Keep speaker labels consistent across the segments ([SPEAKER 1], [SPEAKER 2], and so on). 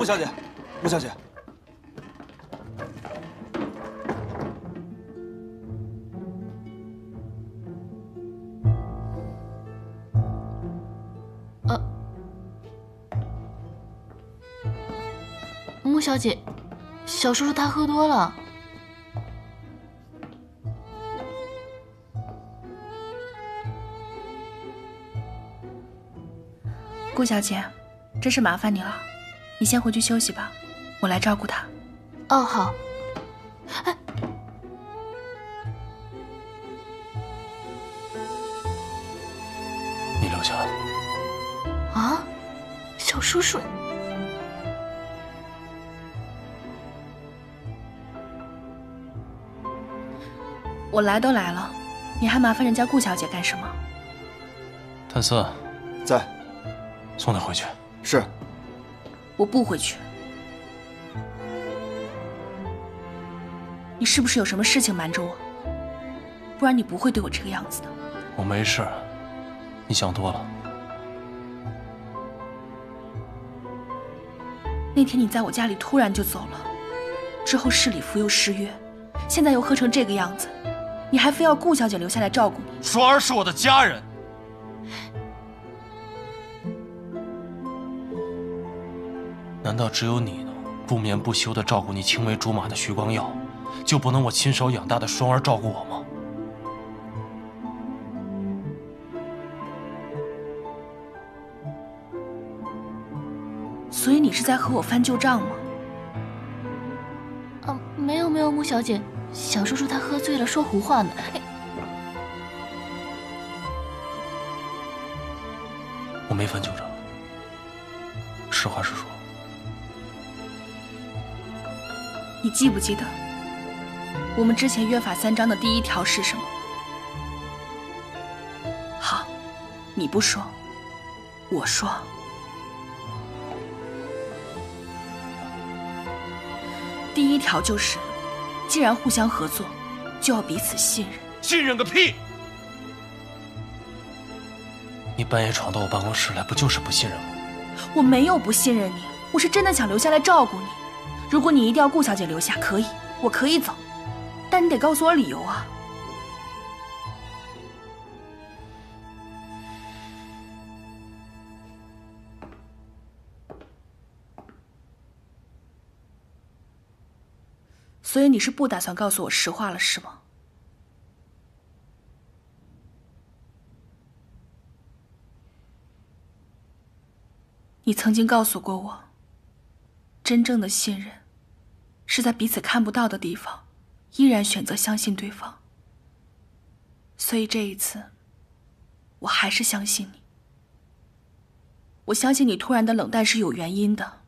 [SPEAKER 1] 小姐，穆小姐。
[SPEAKER 2] 穆小姐，小叔叔他喝多了。
[SPEAKER 3] 顾小姐，真是麻烦你了，你先回去休息吧，我来照顾他。
[SPEAKER 2] 哦，好。哎，
[SPEAKER 4] 你留下来。
[SPEAKER 2] 啊，小叔叔。
[SPEAKER 3] 我来都来了，你还麻烦人家顾小姐干什么？
[SPEAKER 4] 谭四，
[SPEAKER 1] 在，
[SPEAKER 4] 送他回去。
[SPEAKER 1] 是。
[SPEAKER 3] 我不回去。你是不是有什么事情瞒着我？不然你不会对我这个样子的。
[SPEAKER 4] 我没事，你想多了。
[SPEAKER 3] 那天你在我家里突然就走了，之后市里服又失约，现在又喝成这个样子。 你还非要顾小姐留下来照顾你？
[SPEAKER 4] 双儿是我的家人。难道只有你能不眠不休地照顾你青梅竹马的徐光耀，就不能我亲手养大的双儿照顾我吗？
[SPEAKER 3] 所以你是在和我翻旧账吗？
[SPEAKER 2] 没有，穆小姐。 小叔叔他喝醉了，说胡话呢。
[SPEAKER 4] 我没翻旧账，实话实说。
[SPEAKER 3] 你记不记得我们之前约法3章的第1条是什么？好，你不说，我说。第1条就是。 既然互相合作，就要彼此信任。
[SPEAKER 4] 信任个屁！你半夜闯到我办公室来，不就是不信任我？
[SPEAKER 3] 我没有不信任你，我是真的想留下来照顾你。如果你一定要顾小姐留下，可以，我可以走，但你得告诉我理由啊。所以你是不打算告诉我实话了，是吗？你曾经告诉过我，真正的信任是在彼此看不到的地方，依然选择相信对方。所以这一次，我还是相信你。我相信你突然的冷淡是有原因的。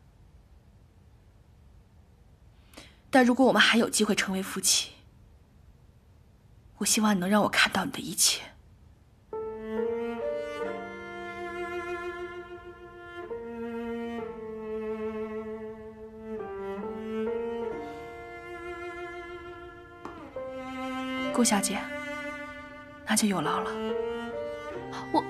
[SPEAKER 3] 但如果我们还有机会成为夫妻，我希望你能让我看到你的一切。顾小姐，那就有劳了。
[SPEAKER 2] 我。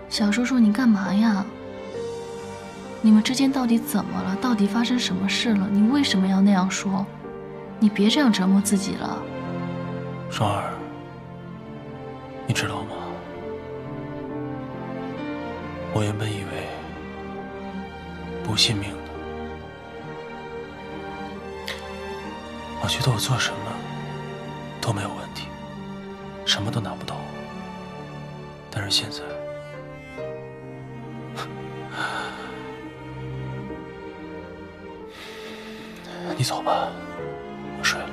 [SPEAKER 2] 小叔叔，你干嘛呀？你们之间到底怎么了？到底发生什么事了？你为什么要那样说？你别这样折磨自己了。
[SPEAKER 4] 双儿，你知道吗？我原本以为不信命的，我觉得我做什么都没有问题，什么都难不倒我。但是现在，你走吧，我睡了。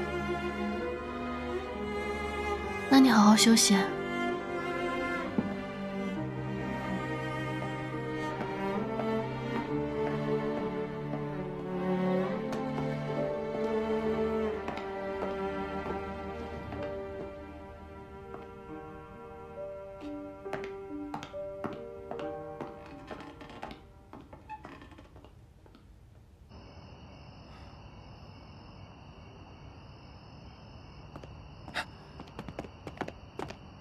[SPEAKER 2] 那你好好休息。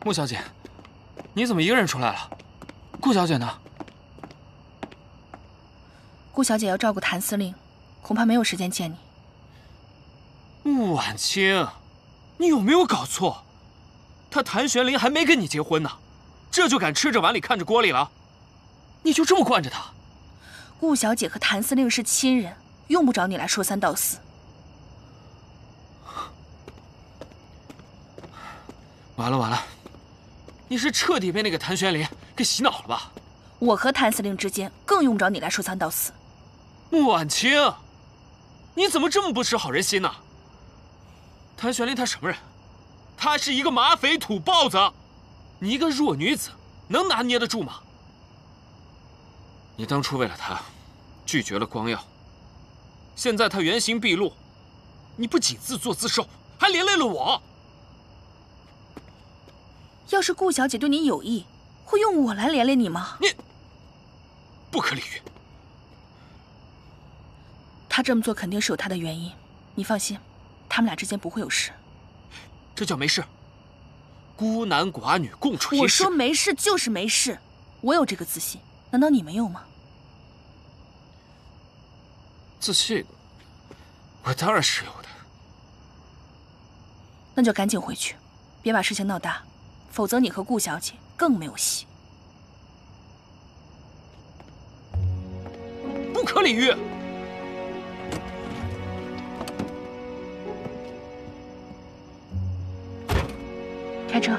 [SPEAKER 4] 穆小姐，你怎么一个人出来了？顾小姐呢？
[SPEAKER 3] 顾小姐要照顾谭司令，恐怕没有时间见你。
[SPEAKER 1] 穆婉清，你有没有搞错？他谭玄龄还没跟你结婚呢，这就敢吃着碗里看着锅里了？你就这么惯着他？
[SPEAKER 3] 顾小姐和谭司令是亲人，用不着你来说三道四。
[SPEAKER 1] 完了完了，你是彻底被那个谭玄龄给洗脑了吧？
[SPEAKER 3] 我和谭司令之间更用不着你来说三道四。
[SPEAKER 1] 穆婉清，你怎么这么不识好人心呢？谭玄龄他什么人？他是一个马匪土包子，你一个弱女子能拿捏得住吗？你当初为了他拒绝了光耀，现在他原形毕露，你不仅自作自受，还连累了我。
[SPEAKER 3] 要是顾小姐对你有意，会用我来连累你吗？
[SPEAKER 1] 你不可理喻。
[SPEAKER 3] 他这么做肯定是有他的原因，你放心，他们俩之间不会有事。
[SPEAKER 1] 这叫没事？孤男寡女共处一室。
[SPEAKER 3] 我说没事就是没事，我有这个自信，难道你没有吗？
[SPEAKER 1] 自信？我当然是有的。
[SPEAKER 3] 那就赶紧回去，别把事情闹大，否则你和顾小姐更没有戏。
[SPEAKER 1] 不可理喻！
[SPEAKER 3] 开车。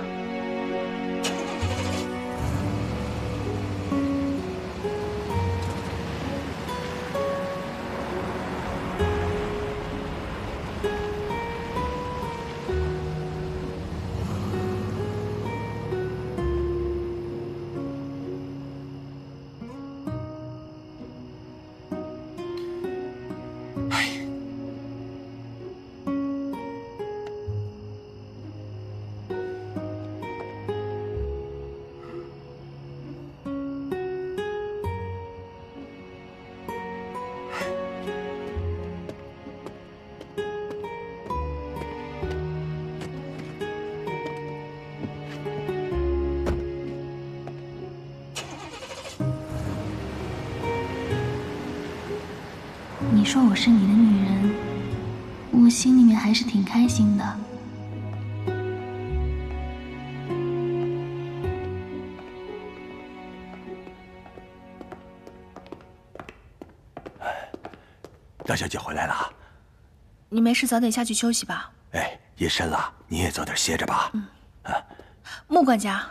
[SPEAKER 2] 你说我是你的女人，我心里面还是挺开心的。
[SPEAKER 5] 大小姐回来了。
[SPEAKER 3] 你没事早点下去休息吧。
[SPEAKER 5] 哎，夜深了，你也早点歇着吧。
[SPEAKER 3] 穆管家，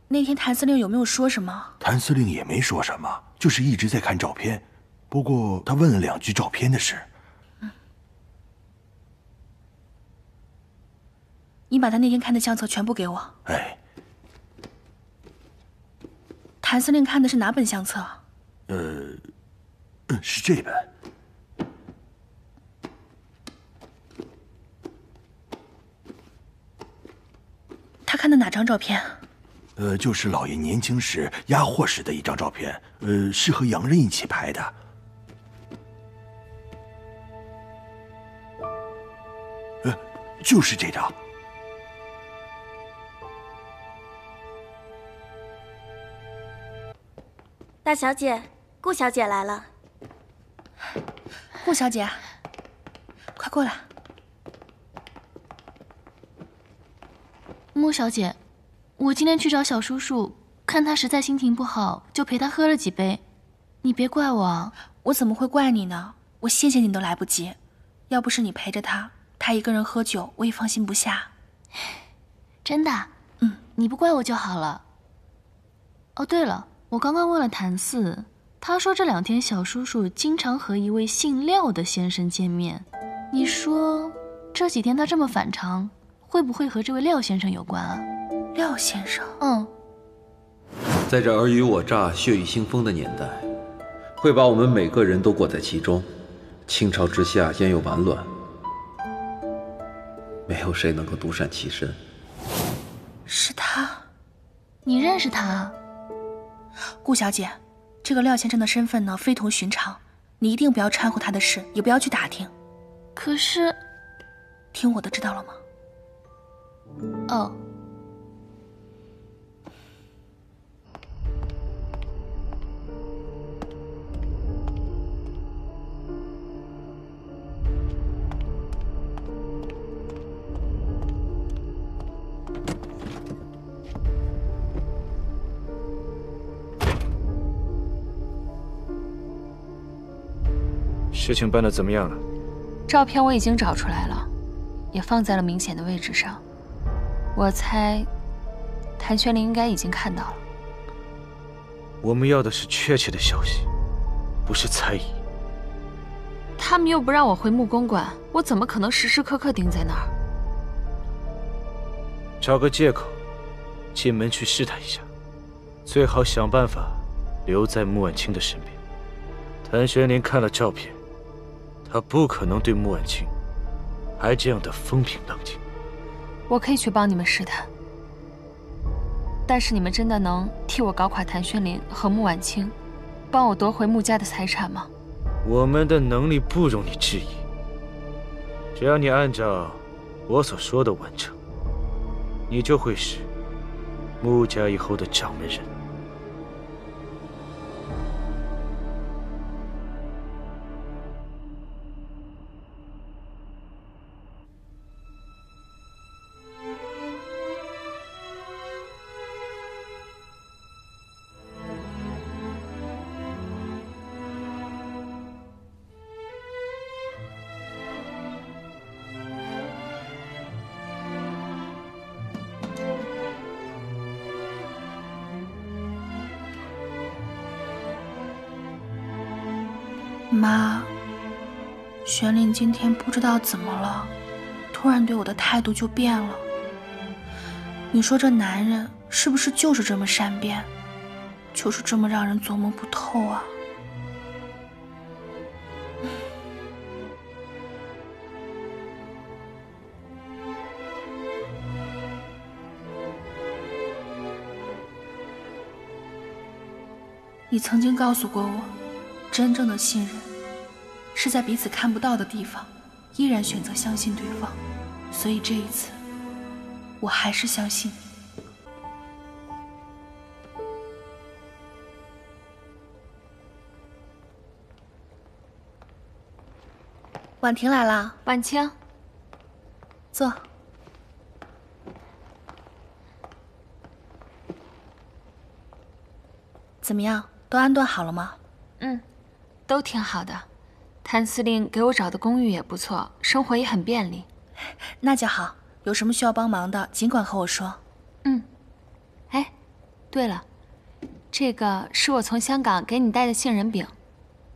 [SPEAKER 3] 那天谭司令有没有说什么？
[SPEAKER 5] 谭司令也没说什么，就是一直在看照片。不过他问了2句照片的事。
[SPEAKER 3] 你把他那天看的相册全部给我。
[SPEAKER 5] 哎，
[SPEAKER 3] 谭司令看的是哪本相册？
[SPEAKER 5] 是这本。
[SPEAKER 3] 他看的哪张照片？
[SPEAKER 5] 就是老爷年轻时押货时的一张照片，是和洋人一起拍的。就是这张。
[SPEAKER 6] 大小姐，顾小姐来了。
[SPEAKER 3] 顾小姐，快过来。
[SPEAKER 2] 穆小姐，我今天去找小叔叔，看他实在心情不好，就陪他喝了几杯。你别怪我啊。
[SPEAKER 3] 我怎么会怪你呢？我谢谢你都来不及。要不是你陪着他，他一个人喝酒，我也放心不下。
[SPEAKER 2] 真的？你不怪我就好了。哦，对了，我刚刚问了谭四，他说这2天小叔叔经常和一位姓廖的先生见面。你说这几天他这么反常，会不会和这位廖先生有关啊？
[SPEAKER 3] 廖先生？
[SPEAKER 7] 在这尔虞我诈、血雨腥风的年代，会把我们每个人都裹在其中。倾巢之下，焉有完卵？没有谁能够独善其身。
[SPEAKER 3] 是他？
[SPEAKER 2] 你认识他？
[SPEAKER 3] 顾小姐，这个廖先生的身份呢，非同寻常，你一定不要掺和他的事，也不要去打听。
[SPEAKER 2] 可是，
[SPEAKER 3] 听我的，知道了吗？
[SPEAKER 2] 哦。
[SPEAKER 8] 事情办得怎么样了？
[SPEAKER 9] 照片我已经找出来了，也放在了明显的位置上。我猜，谭玄灵应该已经看到了。
[SPEAKER 8] 我们要的是确切的消息，不是猜疑。
[SPEAKER 9] 他们又不让我回木公馆，我怎么可能时时刻刻盯在那儿？
[SPEAKER 8] 找个借口，进门去试探一下，最好想办法留在穆婉清的身边。谭玄灵看了照片。他不可能对穆婉清还这样的风平浪静。
[SPEAKER 9] 我可以去帮你们试探，但是你们真的能替我搞垮谭玄灵和穆婉清，帮我夺回穆家的财产吗？
[SPEAKER 8] 我们的能力不容你质疑，只要你按照我所说的完成，你就会是穆家以后的掌门人。
[SPEAKER 3] 妈，玄灵今天不知道怎么了，突然对我的态度就变了。你说这男人是不是就是这么善变，就是这么让人琢磨不透啊？你曾经告诉过我，真正的信任是在彼此看不到的地方依然选择相信对方，所以这一次我还是相信你。婉婷来了。
[SPEAKER 9] 婉清，
[SPEAKER 3] 坐。怎么样，都安顿好了吗？
[SPEAKER 9] 都挺好的。谭司令给我找的公寓也不错，生活也很便利。
[SPEAKER 3] 那就好，有什么需要帮忙的，尽管和我说。
[SPEAKER 9] 哎，对了，这个是我从香港给你带的杏仁饼，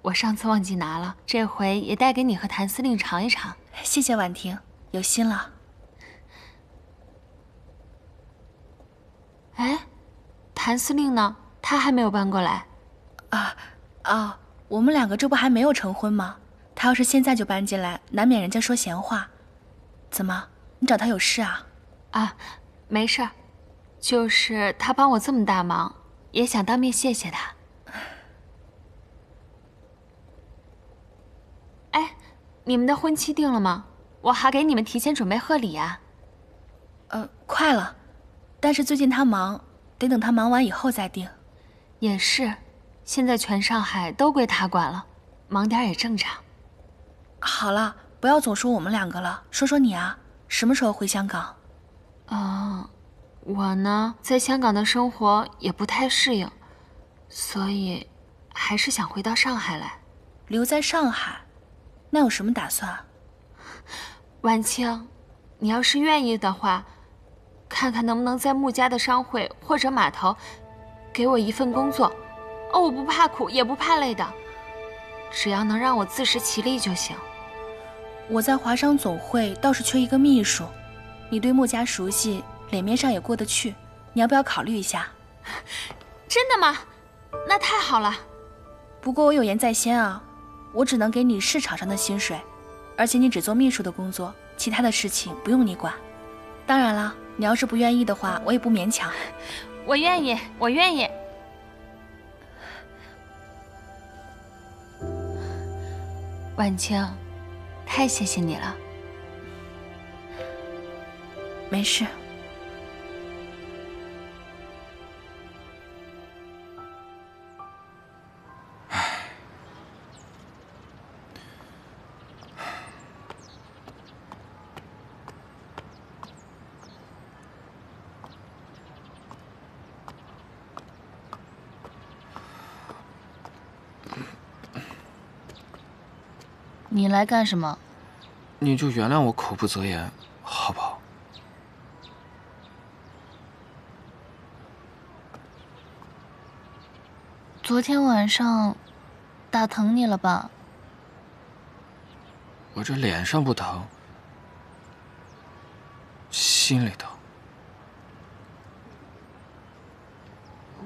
[SPEAKER 9] 我上次忘记拿了，这回也带给你和谭司令尝一尝。
[SPEAKER 3] 谢谢婉婷，有心了。
[SPEAKER 9] 哎，谭司令呢？他还没有搬过来。
[SPEAKER 3] 我们两个这不还没有成婚吗？他要是现在就搬进来，难免人家说闲话。怎么，你找他有事啊？
[SPEAKER 9] 没事儿，就是他帮我这么大忙，也想当面谢谢他。哎，你们的婚期定了吗？我还给你们提前准备贺礼啊。
[SPEAKER 3] 快了，但是最近他忙，得等他忙完以后再定。
[SPEAKER 9] 也是，现在全上海都归他管了，忙点也正常。
[SPEAKER 3] 好了，不要总说我们两个了，说说你啊，什么时候回香港？
[SPEAKER 9] 我呢，在香港的生活也不太适应，所以还是想回到上海来。
[SPEAKER 3] 留在上海，那有什么打算？
[SPEAKER 9] 婉清，你要是愿意的话，看看能不能在穆家的商会或者码头给我一份工作。我不怕苦也不怕累的，只要能让我自食其力就行。
[SPEAKER 3] 我在华商总会倒是缺一个秘书，你对穆家熟悉，脸面上也过得去，你要不要考虑一下？
[SPEAKER 9] 真的吗？那太好了。
[SPEAKER 3] 不过我有言在先啊，我只能给你市场上的薪水，而且你只做秘书的工作，其他的事情不用你管。当然了，你要是不愿意的话，我也不勉强。
[SPEAKER 9] 我愿意，我愿意。婉清，太谢谢你了。
[SPEAKER 3] 没事。
[SPEAKER 2] 你来干什么？
[SPEAKER 1] 你就原谅我口不择言，好不好？
[SPEAKER 2] 昨天晚上打疼你了吧？
[SPEAKER 1] 我这脸上不疼，心里疼。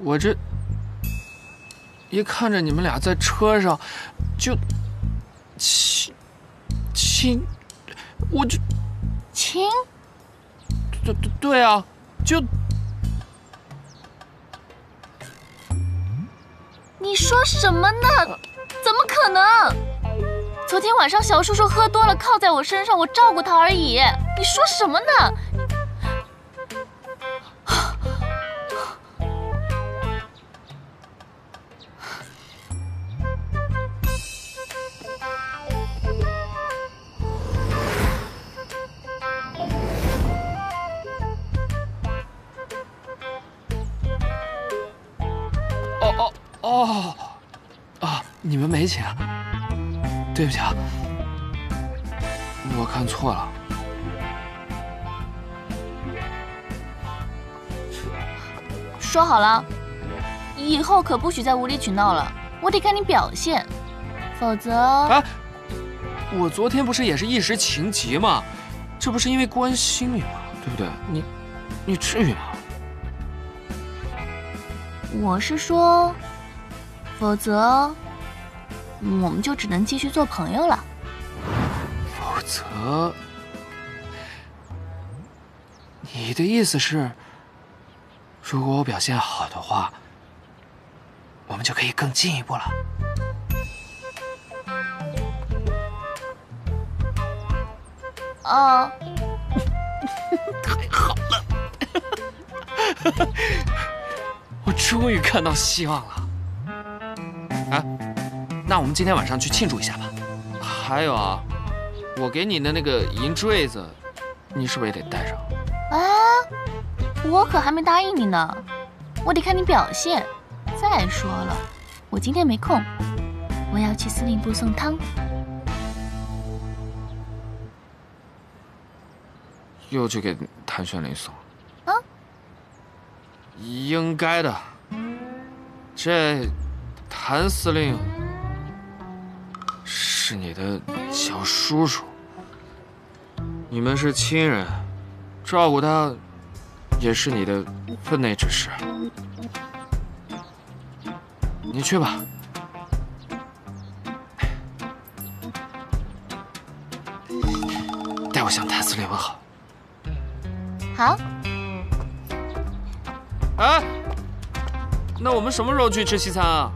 [SPEAKER 1] 我这一看着你们俩在车上，就亲，我就
[SPEAKER 2] 亲。
[SPEAKER 1] 对啊，就。
[SPEAKER 2] 你说什么呢？怎么可能？昨天晚上小叔叔喝多了，靠在我身上，我照顾他而已。你说什么呢？
[SPEAKER 1] 你们没钱，对不起啊，我看错了。
[SPEAKER 2] 说好了，以后可不许再无理取闹了，我得看你表现，否则……
[SPEAKER 1] 哎，我昨天不是也是一时情急吗？这不是因为关心你吗？对不对？你至于吗？
[SPEAKER 2] 我是说，否则我们就只能继续做朋友了。
[SPEAKER 1] 否则，你的意思是，如果我表现好的话，我们就可以更进一步了？
[SPEAKER 2] 啊！
[SPEAKER 1] 太好了！我终于看到希望了。啊，那我们今天晚上去庆祝一下吧。还有啊，我给你的那个银坠子，你是不是也得带上？
[SPEAKER 2] 啊，我可还没答应你呢，我得看你表现。再说了，我今天没空，我要去司令部送汤。
[SPEAKER 1] 又去给谭玄林送？
[SPEAKER 2] 啊？
[SPEAKER 1] 应该的。这谭司令是你的小叔叔，你们是亲人，照顾他也是你的分内之事。你去吧。代我向谭司令问好。
[SPEAKER 2] 好。
[SPEAKER 1] 哎，那我们什么时候去吃西餐啊？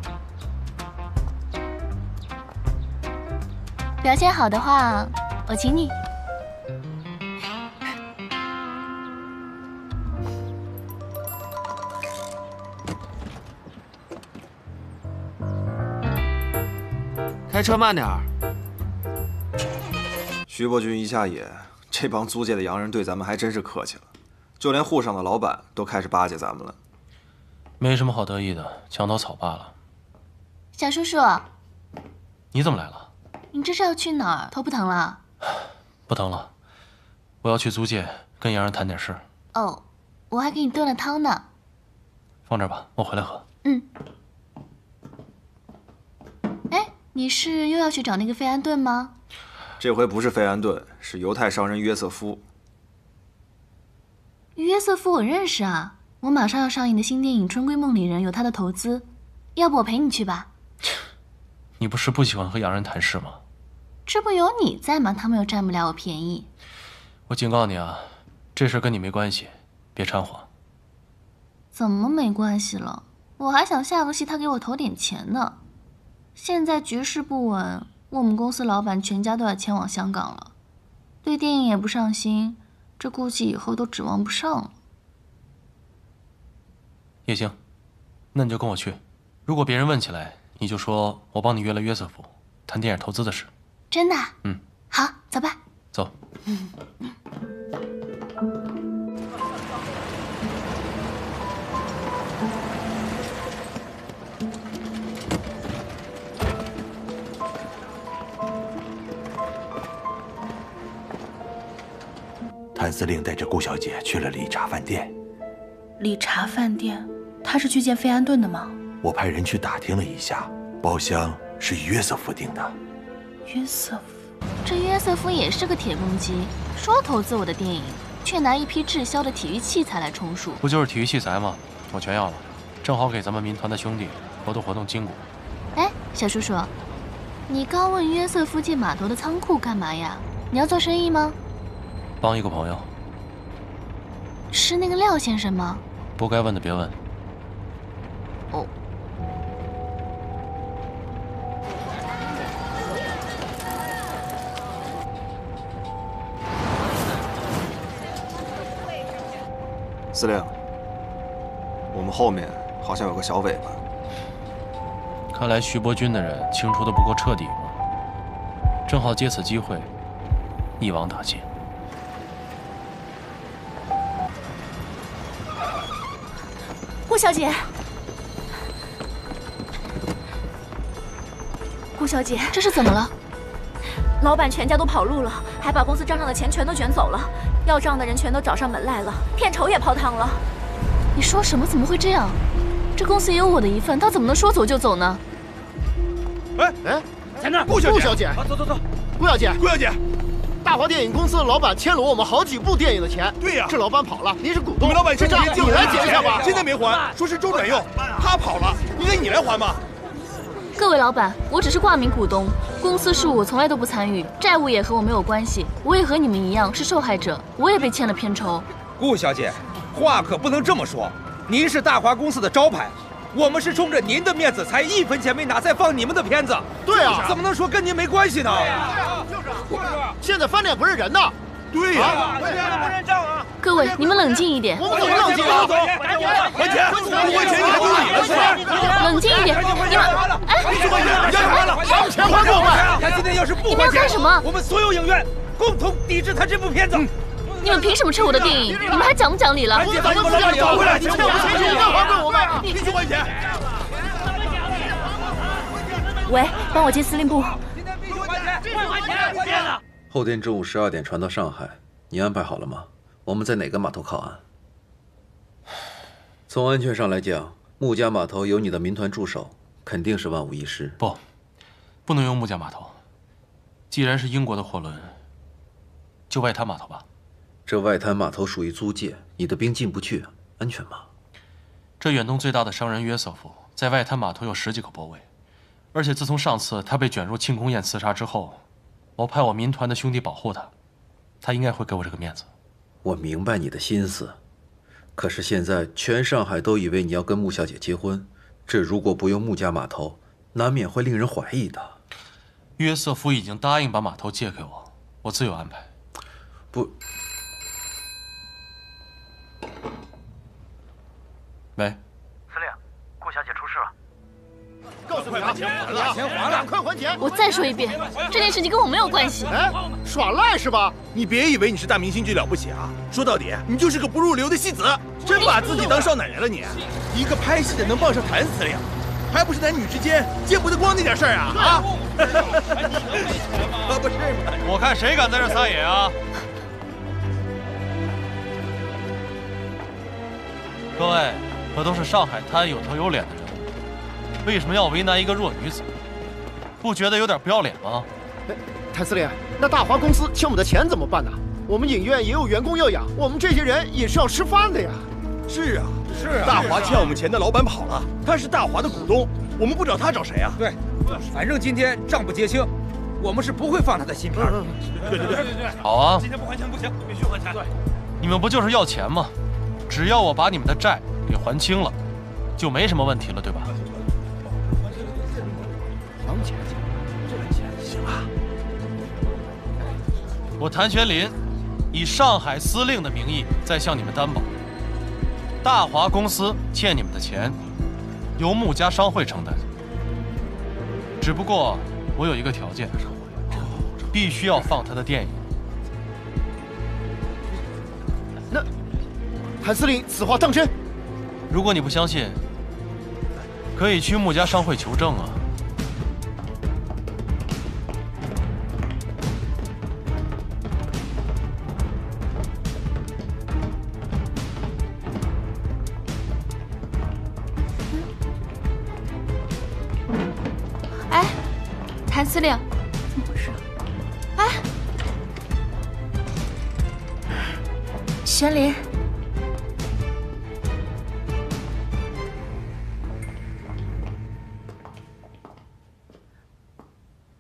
[SPEAKER 2] 表现好的话，我请你。
[SPEAKER 1] 开车慢点儿。
[SPEAKER 10] 徐伯君一下野，这帮租界的洋人对咱们还真是客气了，就连沪上的老板都开始巴结咱们了。
[SPEAKER 4] 没什么好得意的，墙头草罢了。
[SPEAKER 2] 小叔叔，
[SPEAKER 4] 你怎么来了？
[SPEAKER 2] 你这是要去哪儿？头不疼了？
[SPEAKER 4] 不疼了，我要去租界跟洋人谈点事。
[SPEAKER 2] 哦，我还给你炖了汤呢。
[SPEAKER 4] 放这儿吧，我回来喝。
[SPEAKER 2] 嗯。哎，你是又要去找那个费安顿吗？
[SPEAKER 10] 这回不是费安顿，是犹太商人约瑟夫。
[SPEAKER 2] 约瑟夫我认识啊，我马上要上映的新电影《春闺梦里人》有他的投资，要不我陪你去吧？
[SPEAKER 4] 你不是不喜欢和洋人谈事吗？
[SPEAKER 2] 这不有你在吗？他们又占不了我便宜。
[SPEAKER 4] 我警告你啊，这事跟你没关系，别掺和。
[SPEAKER 2] 怎么没关系了？我还想下个戏他给我投点钱呢。现在局势不稳，我们公司老板全家都要迁往香港了，对电影也不上心，这估计以后都指望不上了。
[SPEAKER 4] 也行，那你就跟我去。如果别人问起来，你就说我帮你约了约瑟夫，谈电影投资的事。
[SPEAKER 2] 真的？
[SPEAKER 4] 嗯，
[SPEAKER 2] 好，走吧。
[SPEAKER 4] 走。
[SPEAKER 5] 谭司令带着顾小姐去了理查饭店。
[SPEAKER 3] 理查饭店，他是去见费安顿的吗？
[SPEAKER 5] 我派人去打听了一下，包厢是约瑟夫订的。
[SPEAKER 3] 约瑟夫，
[SPEAKER 2] 这约瑟夫也是个铁公鸡，说投资我的电影，却拿一批滞销的体育器材来充数。
[SPEAKER 4] 不就是体育器材吗？我全要了，正好给咱们民团的兄弟活动筋骨。
[SPEAKER 2] 哎，小叔叔，你刚问约瑟夫借码头的仓库干嘛呀？你要做生意吗？
[SPEAKER 4] 帮一个朋友。
[SPEAKER 2] 是那个廖先生吗？
[SPEAKER 4] 不该问的别问。
[SPEAKER 2] 哦。
[SPEAKER 10] 司令，我们后面好像有个小尾巴。
[SPEAKER 4] 看来徐伯钧的人清除的不够彻底嘛，正好借此机会一网打尽。
[SPEAKER 6] 顾小姐，顾小姐，
[SPEAKER 2] 这是怎么了？
[SPEAKER 6] 老板全家都跑路了，还把公司账上的钱全都卷走了，要账的人全都找上门来了，片酬也泡汤了。
[SPEAKER 2] 你说什么？怎么会这样？这公司也有我的一份，他怎么能说走就走呢？
[SPEAKER 11] 哎，在那儿，顾小姐，
[SPEAKER 12] 走，
[SPEAKER 11] 顾小姐，大华电影公司的老板欠了我们好几部电影的钱。
[SPEAKER 12] 对呀，
[SPEAKER 11] 这老板跑了，您是股东，
[SPEAKER 12] 你们老板欠钱，
[SPEAKER 11] 你来结一下吧。
[SPEAKER 12] 现在没还，说是周转用，他跑了，应该你来还吧。
[SPEAKER 2] 各位老板，我只是挂名股东，公司事务我从来都不参与，债务也和我没有关系，我也和你们一样是受害者，我也被欠了片酬。
[SPEAKER 12] 顾小姐，话可不能这么说，您是大华公司的招牌。我们是冲着您的面子才1分钱没拿，再放你们的片子。
[SPEAKER 11] 对啊，
[SPEAKER 12] 怎么能说跟您没关系呢？
[SPEAKER 11] 就是现在翻脸不认人的。
[SPEAKER 12] 对呀，不认账啊！
[SPEAKER 2] 各位，你们冷静一点。
[SPEAKER 11] 我们怎么冷静啊？
[SPEAKER 12] 还钱！不还钱你还丢脸了是吧？
[SPEAKER 2] 冷静一点，你们，哎，
[SPEAKER 12] 你还了，
[SPEAKER 11] 把钱还给我们！
[SPEAKER 12] 他今天要是不还钱，
[SPEAKER 2] 你们要干什么？
[SPEAKER 12] 我们所有影院共同抵制他这部片子。
[SPEAKER 2] 你们凭什么撤我的电影？你们还讲不讲理了？
[SPEAKER 11] 我怎么不讲理？找回来！你欠我们钱，你应该还给我们！
[SPEAKER 12] 你去还钱！
[SPEAKER 6] 喂，帮我接司令部。
[SPEAKER 7] 后天中午12点传到上海，你安排好了吗？我们在哪个码头靠岸？从安全上来讲，木家码头有你的民团驻守，肯定是万无一失。
[SPEAKER 4] 不能用木家码头。既然是英国的货轮，就外滩码头吧。
[SPEAKER 7] 这外滩码头属于租界，你的兵进不去，安全吗？
[SPEAKER 4] 这远东最大的商人约瑟夫在外滩码头有10几个泊位，而且自从上次他被卷入庆功宴刺杀之后，我派我民团的兄弟保护他，他应该会给我这个面子。
[SPEAKER 7] 我明白你的心思，可是现在全上海都以为你要跟穆小姐结婚，这如果不用穆家码头，难免会令人怀疑的。
[SPEAKER 4] 约瑟夫已经答应把码头借给我，我自有安排。
[SPEAKER 7] 不。
[SPEAKER 4] 喂，
[SPEAKER 13] 司令，顾小姐出事了。
[SPEAKER 11] 告诉你啊，钱还了，赶快还钱！
[SPEAKER 2] 我再说一遍，这件事情跟我没有关系。
[SPEAKER 11] 哎，耍赖是吧？
[SPEAKER 12] 你别以为你是大明星就了不起啊！说到底，你就是个不入流的戏子，真把自己当少奶奶了你！一个拍戏的能傍上谭司令，还不是男女之间见不得光那点事儿啊！啊！可不是嘛！
[SPEAKER 4] 我看谁敢在这撒野啊！各位，这都是上海滩有头有脸的人，为什么要为难一个弱女子？不觉得有点不要脸吗？
[SPEAKER 11] 谭司令，那大华公司欠我们的钱怎么办呢？我们影院也有员工要养，我们这些人也是要吃饭的呀。
[SPEAKER 12] 是啊，大华欠我们钱的老板跑了，他是大华的股东，我们不找他找谁啊？
[SPEAKER 14] 对，反正今天账不结清，我们是不会放他的新片的。
[SPEAKER 12] 对。
[SPEAKER 4] 好啊，
[SPEAKER 12] 今天不还钱不行，必须还钱。对，
[SPEAKER 4] 你们不就是要钱吗？只要我把你们的债给还清了，就没什么问题了，对吧？
[SPEAKER 14] 还钱，
[SPEAKER 12] 行了。
[SPEAKER 4] 我谭玄林以上海司令的名义在向你们担保，大华公司欠你们的钱由穆家商会承担。只不过我有一个条件，必须要放他的电影。
[SPEAKER 11] 那谭司令此话当真？
[SPEAKER 4] 如果你不相信，可以去穆家商会求证啊。
[SPEAKER 9] 哎，谭司令，
[SPEAKER 2] 怎么回事？
[SPEAKER 9] 哎，
[SPEAKER 3] 玄林，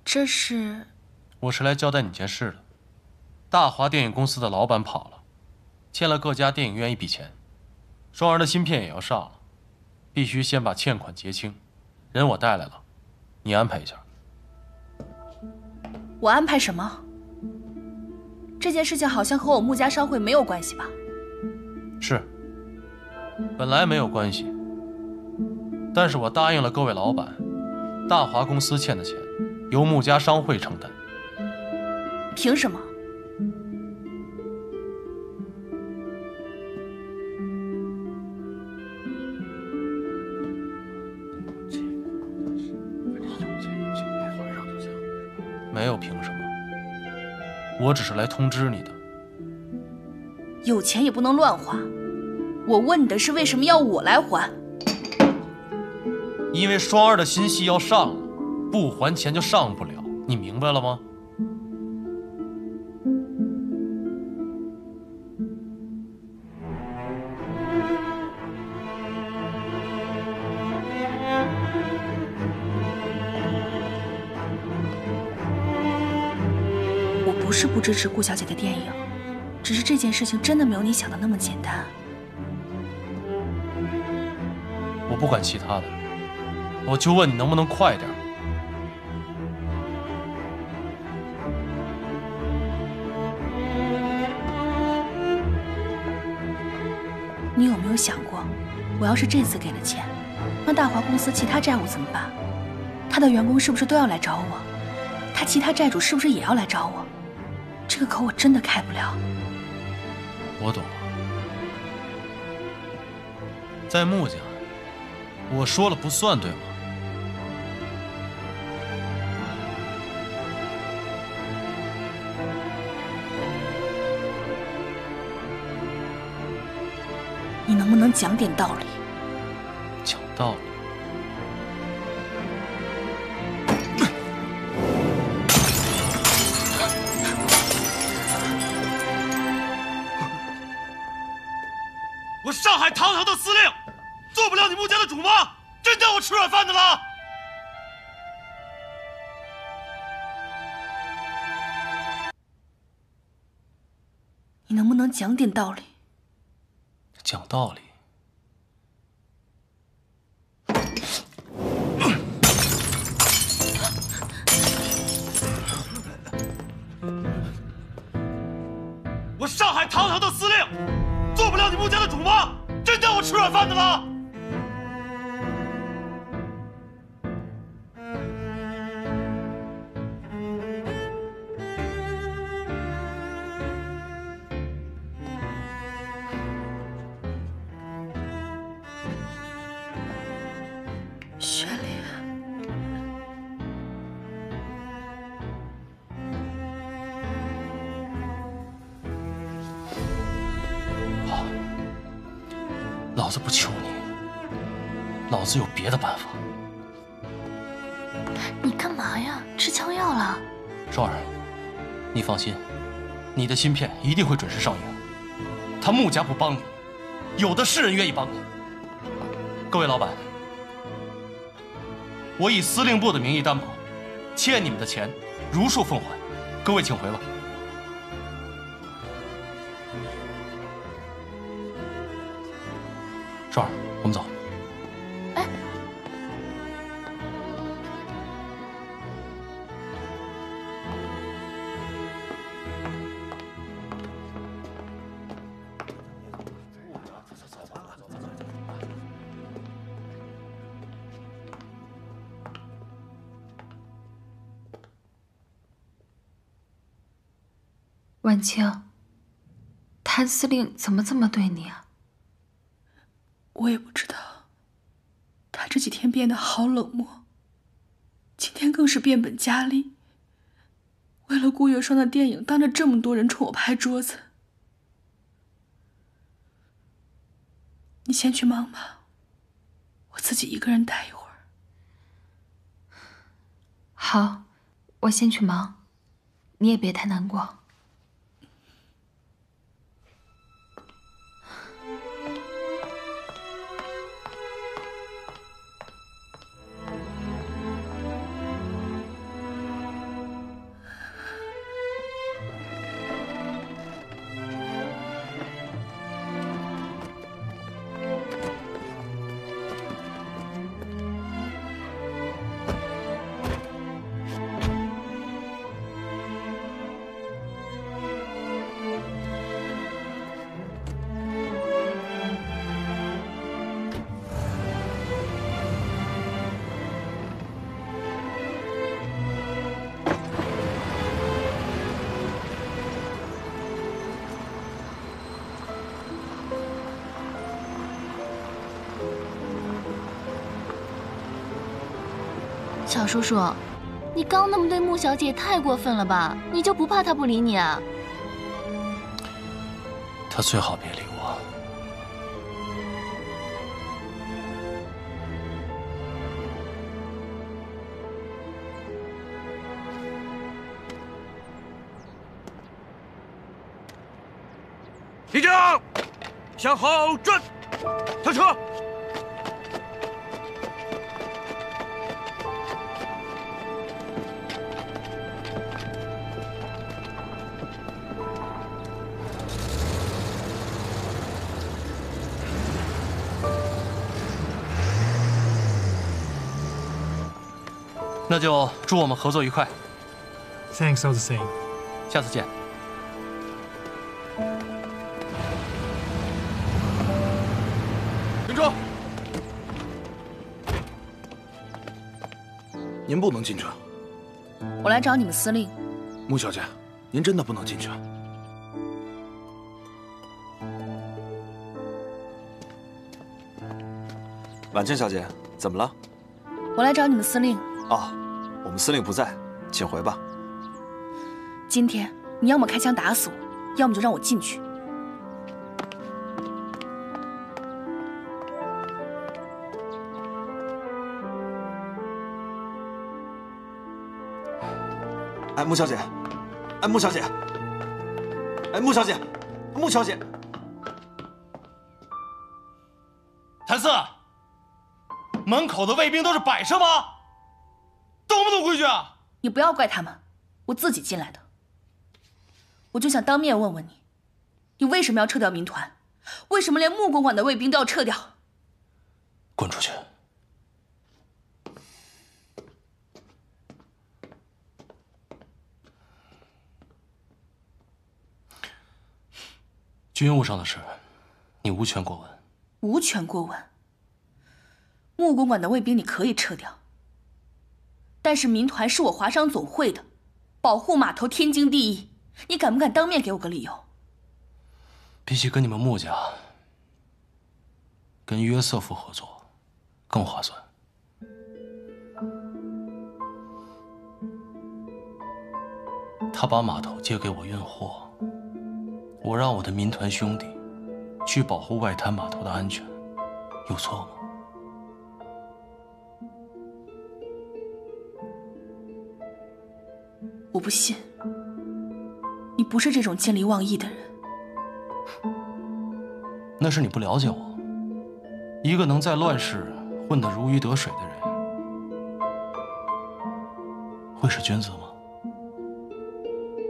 [SPEAKER 3] 这是？
[SPEAKER 4] 我是来交代你件事的。大华电影公司的老板跑了，欠了各家电影院一笔钱，双儿的新片也要上了，必须先把欠款结清。人我带来了，你安排一下。
[SPEAKER 3] 我安排什么？这件事情好像和我穆家商会没有关系吧？
[SPEAKER 4] 是，本来没有关系，但是我答应了各位老板，大华公司欠的钱由穆家商会承担。
[SPEAKER 3] 凭什么？
[SPEAKER 4] 没有凭什么，我只是来通知你的。
[SPEAKER 3] 有钱也不能乱花，我问的是为什么要我来还？
[SPEAKER 4] 因为双儿的新戏要上了，不还钱就上不了，你明白了吗？
[SPEAKER 3] 我不是不支持顾小姐的电影，只是这件事情真的没有你想的那么简单。
[SPEAKER 4] 我不管其他的，我就问你能不能快点。
[SPEAKER 3] 你有没有想过，我要是这次给了钱，那大华公司其他债务怎么办？他的员工是不是都要来找我？他其他债主是不是也要来找我？这个口我真的开不了。
[SPEAKER 4] 我懂了，在穆家，我说了不算，对吗？
[SPEAKER 3] 你能不能讲点道理？
[SPEAKER 4] 讲道理。我上海堂堂的司令，做不了你穆家的主吗？真当我吃软饭的了？
[SPEAKER 3] 你能不能讲点道理？
[SPEAKER 4] 讲道理。我上海堂堂的司令，做不了你穆家的主吗？真当我吃软饭的了？
[SPEAKER 3] 雪莲，
[SPEAKER 4] 好，老子不求你，老子有别的办法。
[SPEAKER 2] 你干嘛呀？吃枪药了？
[SPEAKER 4] 双儿，你放心，你的芯片一定会准时上映。他穆家不帮你，有的是人愿意帮你。各位老板，我以司令部的名义担保，欠你们的钱如数奉还。各位请回吧。双儿，我们走。
[SPEAKER 2] 哎，
[SPEAKER 9] 婉清，谭司令怎么这么对你啊？
[SPEAKER 3] 我也不知道，他这几天变得好冷漠，今天更是变本加厉。为了顾月霜的电影，当着这么多人冲我拍桌子。你先去忙吧，我自己一个人待一会儿。
[SPEAKER 9] 好，我先去忙，你也别太难过。
[SPEAKER 2] 小叔叔，你刚那么对穆小姐也太过分了吧？你就不怕她不理你啊？
[SPEAKER 4] 她最好别理我。
[SPEAKER 14] 立正，向后转，停车。
[SPEAKER 4] 那就祝我们合作愉快。
[SPEAKER 15] Thanks all the same。
[SPEAKER 4] 下次见。
[SPEAKER 12] 停车！您不能进去。
[SPEAKER 3] 我来找你们司令。
[SPEAKER 12] 穆小姐，您真的不能进去。
[SPEAKER 10] 婉清小姐，怎么了？
[SPEAKER 3] 我来找你们司令。
[SPEAKER 10] 哦，我们司令不在，请回吧。
[SPEAKER 3] 今天你要么开枪打死我，要么就让我进去。
[SPEAKER 10] 哎，穆小姐，哎，穆小姐，哎，穆小姐，穆小姐，
[SPEAKER 4] 谭四，门口的卫兵都是摆设吗？懂不懂规矩啊？
[SPEAKER 3] 你不要怪他们，我自己进来的。我就想当面问问你，你为什么要撤掉民团？为什么连穆公馆的卫兵都要撤掉？
[SPEAKER 4] 滚出去！军务上的事，你无权过问。
[SPEAKER 3] 无权过问。穆公馆的卫兵你可以撤掉，但是民团是我华商总会的，保护码头天经地义。你敢不敢当面给我个理由？
[SPEAKER 4] 比起跟你们穆家，跟约瑟夫合作更划算。他把码头借给我运货，我让我的民团兄弟去保护外滩码头的安全，有错吗？
[SPEAKER 3] 我不信，你不是这种见利忘义的人。
[SPEAKER 4] 那是你不了解我。一个能在乱世混得如鱼得水的人，会是君子吗？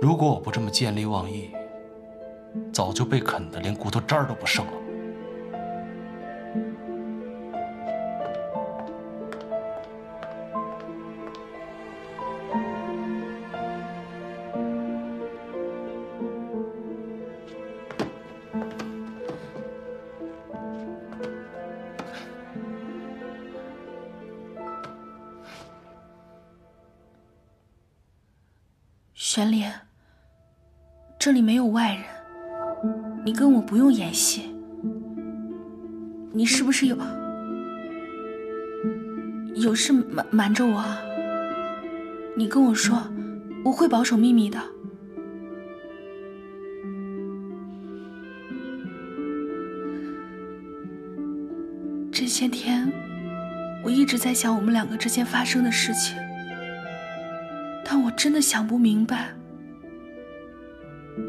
[SPEAKER 4] 如果我不这么见利忘义，早就被啃得连骨头渣儿都不剩了。
[SPEAKER 3] 玄莲，这里没有外人，你跟我不用演戏。你是不是有事瞒着我啊？你跟我说，我会保守秘密的。这些天，我一直在想我们两个之间发生的事情。但我真的想不明白，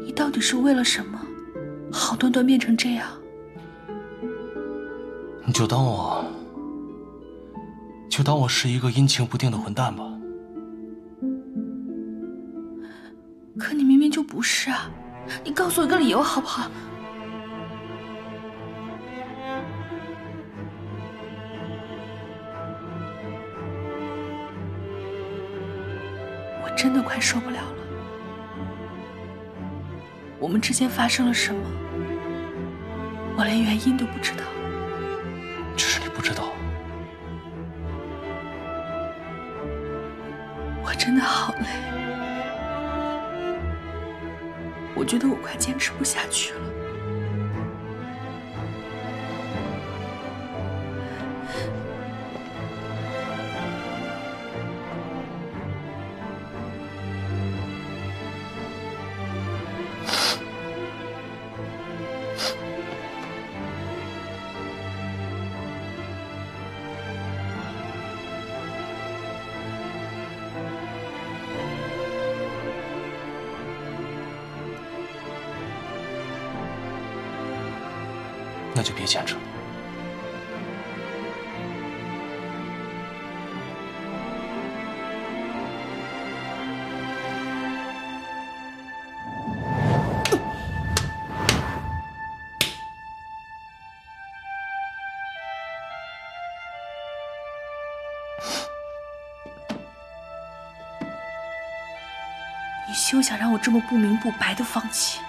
[SPEAKER 3] 你到底是为了什么，好端端变成这样？
[SPEAKER 4] 你就当我是一个阴晴不定的混蛋吧。
[SPEAKER 3] 可你明明就不是啊！你告诉我一个理由好不好？真的快受不了了。我们之间发生了什么，我连原因都不知道。
[SPEAKER 4] 只是你不知道。
[SPEAKER 3] 我真的好累，我觉得我快坚持不下去了。
[SPEAKER 4] 那就别坚持了。
[SPEAKER 3] 你休想让我这么不明不白的放弃。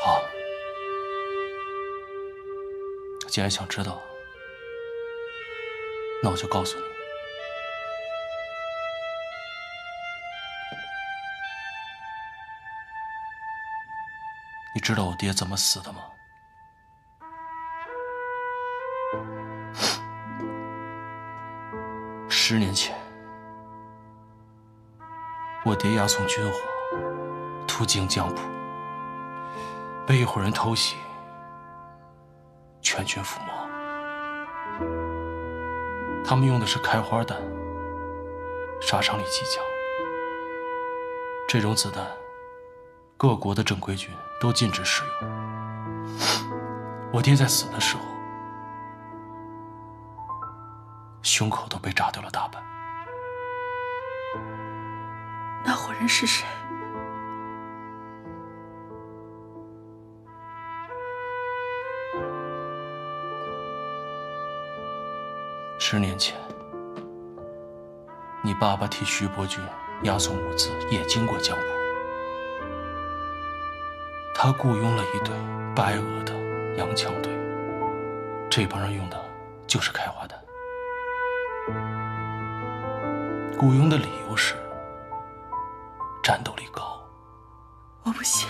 [SPEAKER 4] 好，既然想知道，那我就告诉你。你知道我爹怎么死的吗？10年前，我爹押送军火，途经江浦，被一伙人偷袭，全军覆没。他们用的是开花弹，杀伤力极强。这种子弹，各国的正规军都禁止使用。我爹在死的时候，胸口都被炸掉了大半。
[SPEAKER 3] 那伙人是谁？10
[SPEAKER 4] 年前，你爸爸替徐伯钧押送物资，也经过江浦。他雇佣了一队白俄的洋枪队，这帮人用的就是开花弹。雇佣的理由是战斗力高。
[SPEAKER 3] 我不信。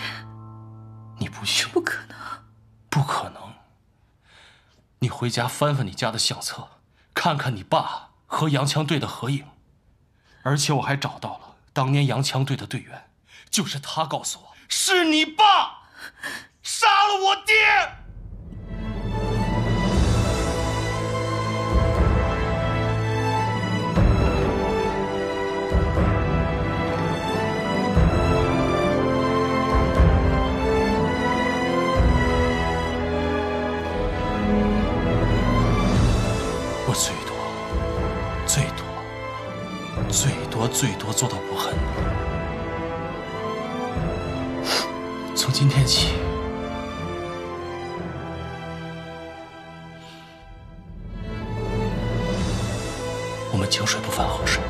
[SPEAKER 4] 你不信？
[SPEAKER 3] 不可能。
[SPEAKER 4] 不可能。你回家翻翻你家的相册，看看你爸和洋枪队的合影，而且我还找到了当年洋枪队的队员，就是他告诉我，是你爸杀了我爹。我最多做到不恨你。从今天起，我们井水不犯河水。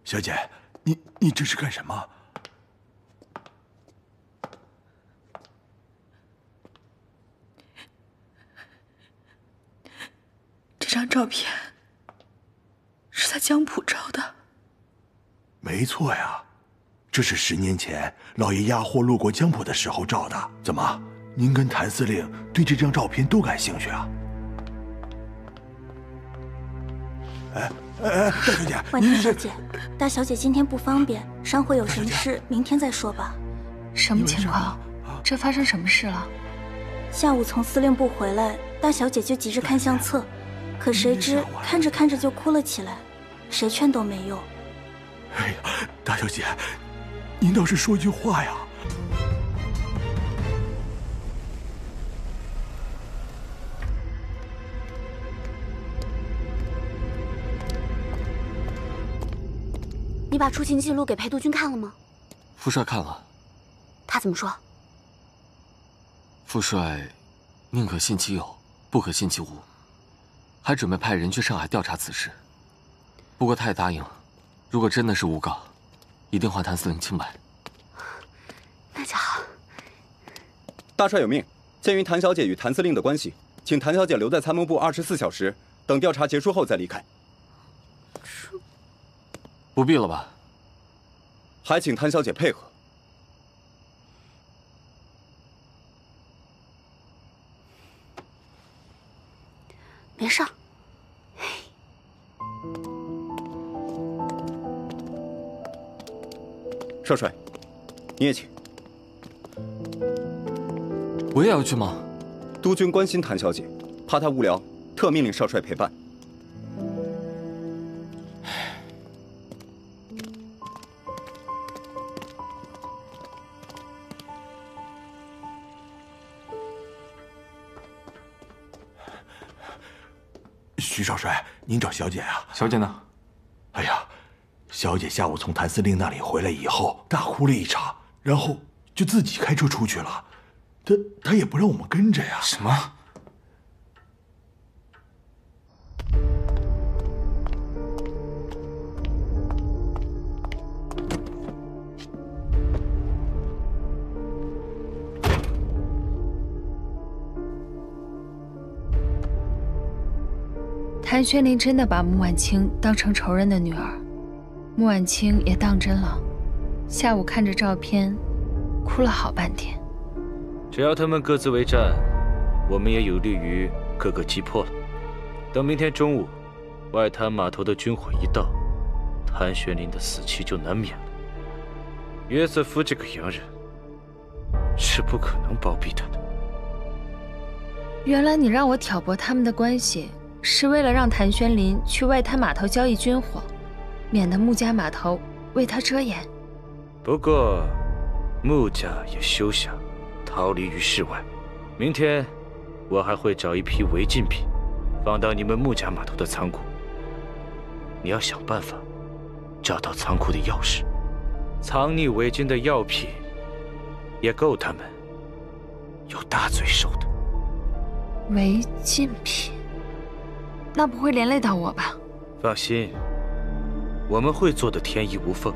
[SPEAKER 5] 小姐，你这是干什么？
[SPEAKER 3] 这张照片是在江浦照的。
[SPEAKER 5] 没错呀，这是10年前老爷押货路过江浦的时候照的。怎么，您跟谭司令对这张照片都感兴趣啊？大小姐，
[SPEAKER 16] 婉婷小姐，大小姐今天不方便，商会有什么事，明天再说吧。
[SPEAKER 2] 什么情况？这发生什么事了？
[SPEAKER 16] 下午从司令部回来，大小姐就急着看相册，可谁知看着看着就哭了起来，谁劝都没用。
[SPEAKER 5] 哎呀，大小姐，您倒是说句话呀！
[SPEAKER 16] 你把出勤记录给裴督军看了吗？
[SPEAKER 1] 副帅看了。
[SPEAKER 16] 他怎么说？
[SPEAKER 1] 副帅宁可信其有，不可信其无，还准备派人去上海调查此事。不过他也答应了，如果真的是诬告，一定还谭司令清白。
[SPEAKER 16] 那就好。
[SPEAKER 17] 大帅有命，鉴于谭小姐与谭司令的关系，请谭小姐留在参谋部24小时，等调查结束后再离开。
[SPEAKER 1] 不必了吧？
[SPEAKER 17] 还请谭小姐配合。
[SPEAKER 16] 别上。
[SPEAKER 17] 少帅，你也请。
[SPEAKER 1] 我也要去吗？
[SPEAKER 17] 督军关心谭小姐，怕她无聊，特命令少帅陪伴。
[SPEAKER 5] 徐少帅，您找小姐啊？
[SPEAKER 18] 小姐呢？
[SPEAKER 5] 哎呀，小姐下午从谭司令那里回来以后，大哭了一场，然后就自己开车出去了。她也不让我们跟着呀。
[SPEAKER 18] 什么？
[SPEAKER 2] 谭轩林真的把穆婉清当成仇人的女儿，穆婉清也当真了。下午看着照片，哭了好半天。
[SPEAKER 8] 只要他们各自为战，我们也有利于各个击破了。等明天中午，外滩码头的军火一到，谭玄林的死期就难免了。约瑟夫这个洋人是不可能包庇他的。
[SPEAKER 2] 原来你让我挑拨他们的关系，是为了让谭轩林去外滩码头交易军火，免得穆家码头
[SPEAKER 9] 为他遮掩。
[SPEAKER 8] 不过，穆家也休想逃离于世外。明天，我还会找一批违禁品，放到你们穆家码头的仓库。你要想办法找到仓库的钥匙，藏匿伪军的药品，也够他们有大罪受的。
[SPEAKER 9] 违禁品，那不会连累到我吧？
[SPEAKER 8] 放心，我们会做得天衣无缝。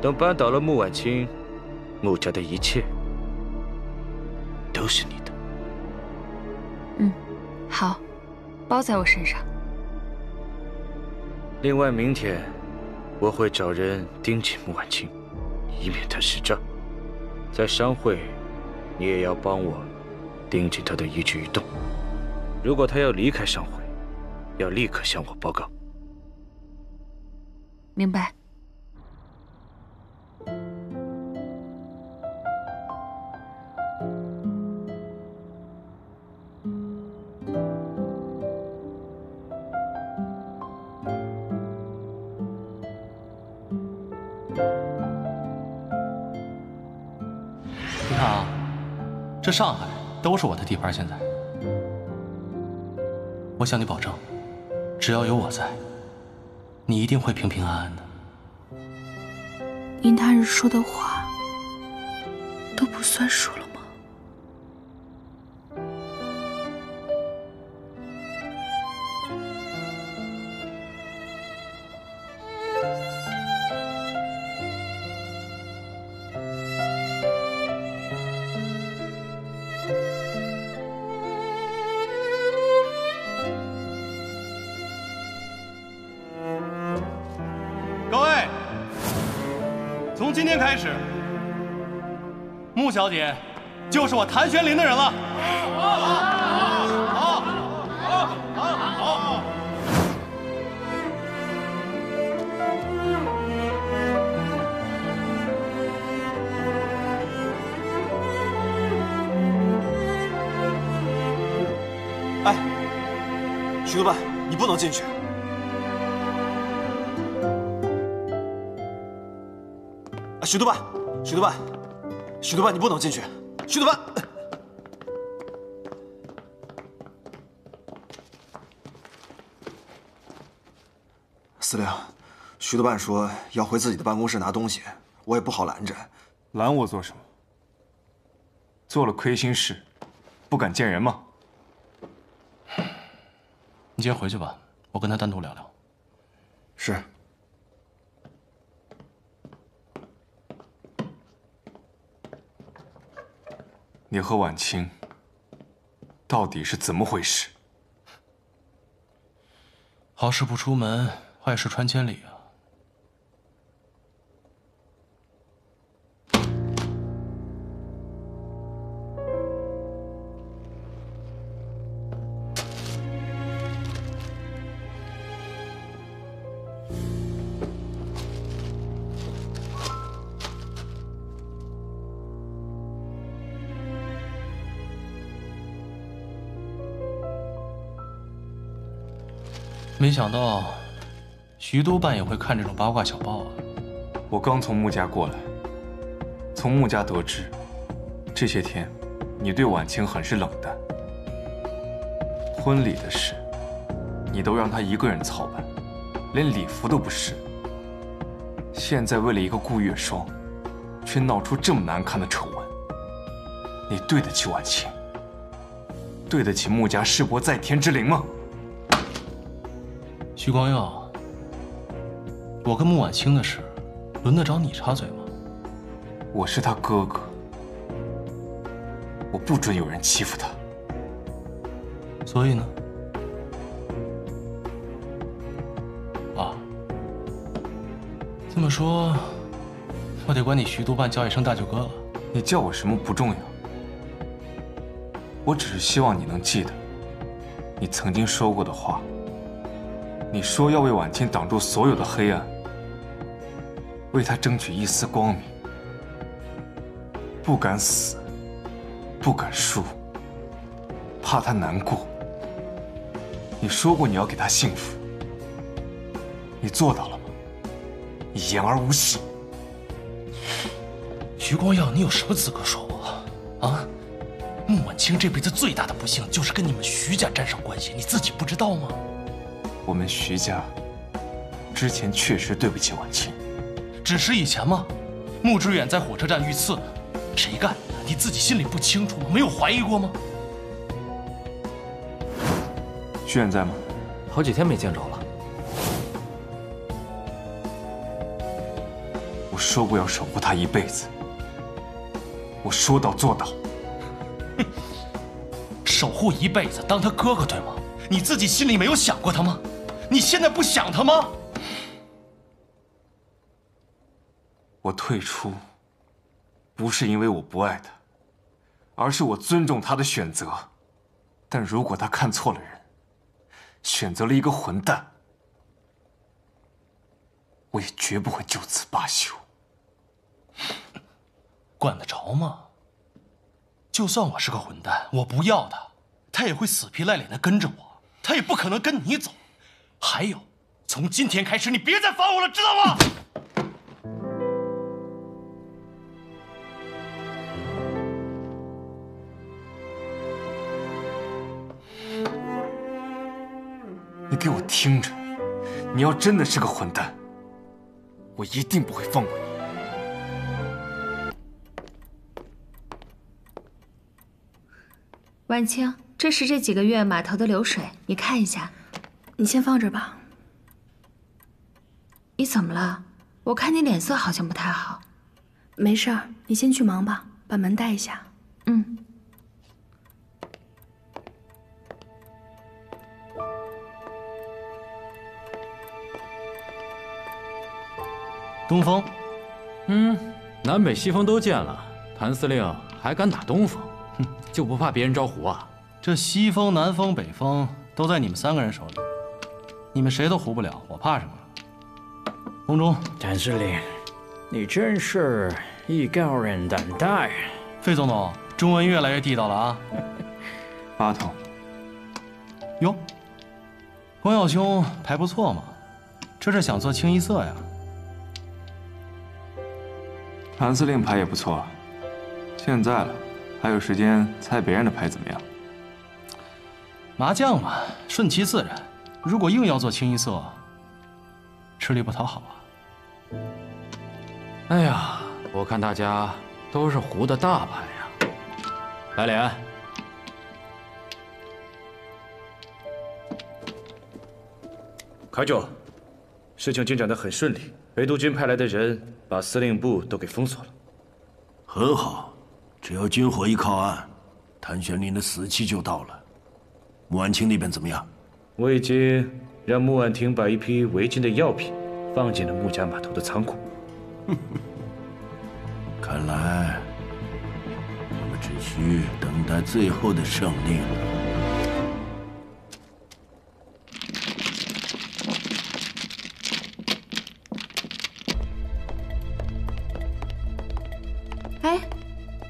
[SPEAKER 8] 等扳倒了穆婉清，穆家的一切都是你的。
[SPEAKER 9] 好，包在我身上。
[SPEAKER 8] 另外，明天我会找人盯紧穆婉清，以免他失账。在商会，你也要帮我盯紧他的一举一动。如果他要离开商会，要立刻向我报告。
[SPEAKER 9] 明白。
[SPEAKER 4] 你看啊，这上海都是我的地盘。现在，我向你保证，只要有我在，你一定会平平安安的。
[SPEAKER 3] 您那日说的话都不算数了吗？
[SPEAKER 4] 各位，从今天开始，穆小姐就是我谭玄林的人了。
[SPEAKER 10] 哎，许督办，你不能进去。许督办，许督办，许督办，你不能进去。许督办，司令，许督办说要回自己的办公室拿东西，我也不好拦着。
[SPEAKER 18] 拦我做什么？做了亏心事，不敢见人吗？
[SPEAKER 4] 你先回去吧，我跟他单独聊聊。
[SPEAKER 10] 是。
[SPEAKER 18] 你和婉清到底是怎么回事？
[SPEAKER 4] 好事不出门，坏事传千里啊！没想到，徐督办也会看这种八卦小报啊！
[SPEAKER 18] 我刚从穆家过来，从穆家得知，这些天你对婉清很是冷淡。婚礼的事，你都让她一个人操办，连礼服都不是。现在为了一个顾月霜，却闹出这么难看的丑闻，你对得起婉清？对得起穆家世伯在天之灵吗？
[SPEAKER 4] 徐光耀，我跟穆婉清的事，轮得着你插嘴吗？
[SPEAKER 18] 我是他哥哥，我不准有人欺负他。
[SPEAKER 4] 所以呢？啊，这么说，我得管你徐督办叫一声大舅哥了。
[SPEAKER 18] 你叫我什么不重要，我只是希望你能记得，你曾经说过的话。你说要为婉清挡住所有的黑暗，为她争取一丝光明，不敢死，不敢输，怕她难过。你说过你要给她幸福，你做到了吗？你言而无信。
[SPEAKER 4] 余光耀，你有什么资格说我？啊？穆婉清这辈子最大的不幸就是跟你们徐家沾上关系，你自己不知道吗？
[SPEAKER 18] 我们徐家之前确实对不起婉清，
[SPEAKER 4] 只是以前吗？穆志远在火车站遇刺，谁干的？你自己心里不清楚吗？没有怀疑过吗？
[SPEAKER 18] 徐远在吗？
[SPEAKER 19] 好几天没见着了。
[SPEAKER 18] 我说过要守护他一辈子，我说到做到。
[SPEAKER 4] 哼，守护一辈子，当他哥哥对吗？你自己心里没有想过他吗？你现在不想他吗？
[SPEAKER 18] 我退出，不是因为我不爱他，而是我尊重他的选择。但如果他看错了人，选择了一个混蛋，我也绝不会就此罢休。
[SPEAKER 4] 管得着吗？就算我是个混蛋，我不要他，他也会死皮赖脸的跟着我，他也不可能跟你走。还有，从今天开始，你别再烦我了，知道吗？
[SPEAKER 18] 你给我听着，你要真的是个混蛋，我一定不会放过你。
[SPEAKER 9] 婉清，这是这几个月码头的流水，你看一下。
[SPEAKER 3] 你先放着吧。
[SPEAKER 9] 你怎么了？我看你脸色好像不太好。
[SPEAKER 3] 没事儿，你先去忙吧，把门带一下。
[SPEAKER 9] 嗯。
[SPEAKER 4] 东风，
[SPEAKER 19] 南北西风都见了，谭司令还敢打东风，哼，就不怕别人招胡啊？
[SPEAKER 4] 这西风、南风、北风都在你们3个人手里，你们谁都胡不了，我怕什么？宫中，
[SPEAKER 20] 谭司令，你真是艺高人胆大呀！
[SPEAKER 4] 费总统，中文越来越地道了啊！8
[SPEAKER 18] 头。
[SPEAKER 4] 哟，光耀兄牌不错嘛，这是想做清一色呀？
[SPEAKER 18] 谭司令牌也不错，现在了，还有时间猜别人的牌怎么样？
[SPEAKER 4] 麻将嘛，顺其自然。如果硬要做清一色，吃力不讨好啊。
[SPEAKER 20] 哎呀，我看大家都是胡的大牌呀。来脸。
[SPEAKER 8] 开酒。事情进展得很顺利，北督军派来的人把司令部都给封锁了。
[SPEAKER 5] 很好，只要军火一靠岸，谭玄龄的死期就到了。穆婉清那边怎么样？
[SPEAKER 8] 我已经让穆婉婷把一批违禁的药品放进了穆家码头的仓库。
[SPEAKER 5] 看来我们只需等待最后的胜利了。
[SPEAKER 9] 哎，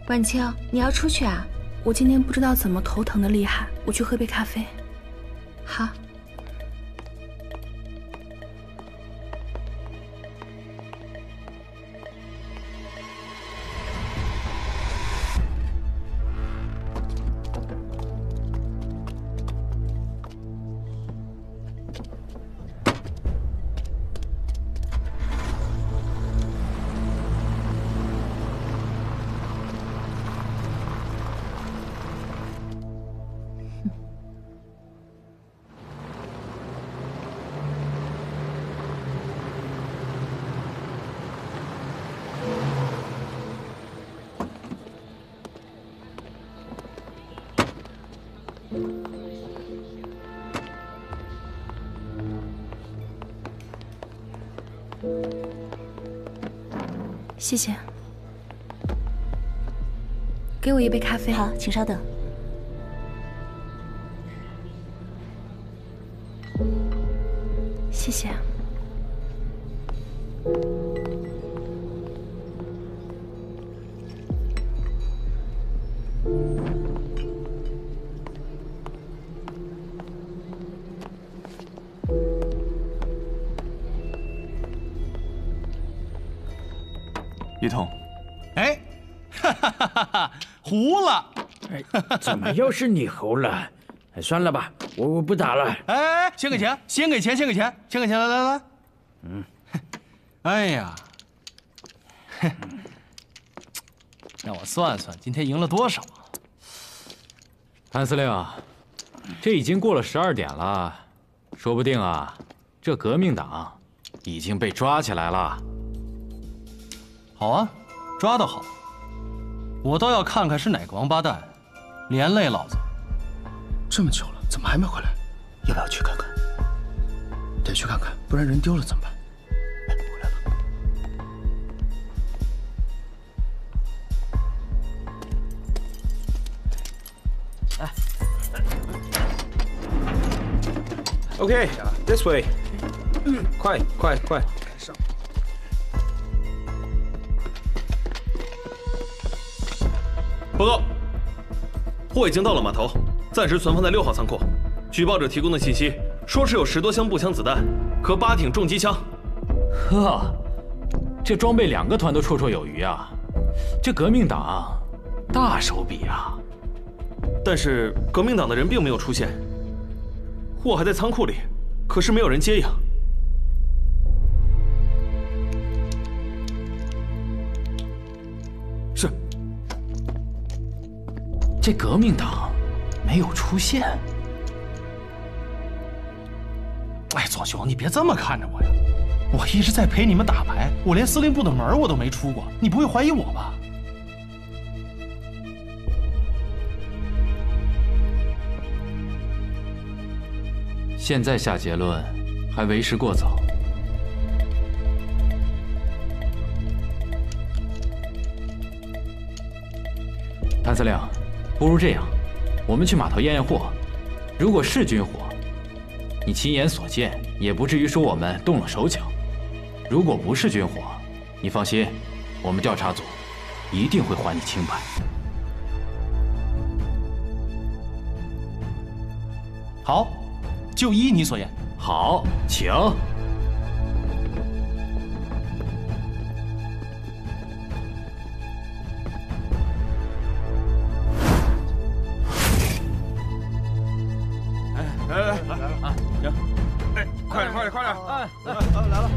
[SPEAKER 9] 婉清，你要出去啊？
[SPEAKER 3] 我今天不知道怎么头疼的厉害，我去喝杯咖啡。
[SPEAKER 9] 好。
[SPEAKER 3] 谢谢。给我一杯咖啡。
[SPEAKER 16] 好，请稍等。
[SPEAKER 3] 谢谢。
[SPEAKER 18] 通。
[SPEAKER 4] 哎，哈哈哈哈哈，糊了！
[SPEAKER 21] 怎么又是你糊了？算了吧，我不打了。
[SPEAKER 4] 哎，先给钱，先给钱，来。哎呀，让我算算，今天赢了多少？
[SPEAKER 19] 谭司令，这已经过了12点了，说不定啊，这革命党已经被抓起来了。
[SPEAKER 4] 好啊，抓得好，我倒要看看是哪个王八蛋，连累老子。
[SPEAKER 12] 这么久了，怎么还没回来？要不要去看看？得去看看，不然人丢了怎么办？哎，回来了。
[SPEAKER 14] OK, this way. 快！
[SPEAKER 22] 报告，货已经到了码头，暂时存放在6号仓库。举报者提供的信息说是有10多箱步枪子弹和8挺重机枪。
[SPEAKER 19] 呵，这装备2个团都绰绰有余啊！这革命党大手笔啊！
[SPEAKER 22] 但是革命党的人并没有出现，货还在仓库里，可是没有人接应。是。
[SPEAKER 19] 这革命党没有出现。
[SPEAKER 4] 哎，左雄，你别这么看着我呀！我一直在陪你们打牌，我连司令部的门我都没出过，你不会怀疑我吧？
[SPEAKER 19] 现在下结论还为时过早。谭司令，不如这样，我们去码头验验货，如果是军火，你亲眼所见，也不至于说我们动了手脚；如果不是军火，你放心，我们调查组一定会还你清白。
[SPEAKER 4] 好，就依你所言。
[SPEAKER 19] 好，请。
[SPEAKER 14] 来啊！行，哎，快点！哎，来了。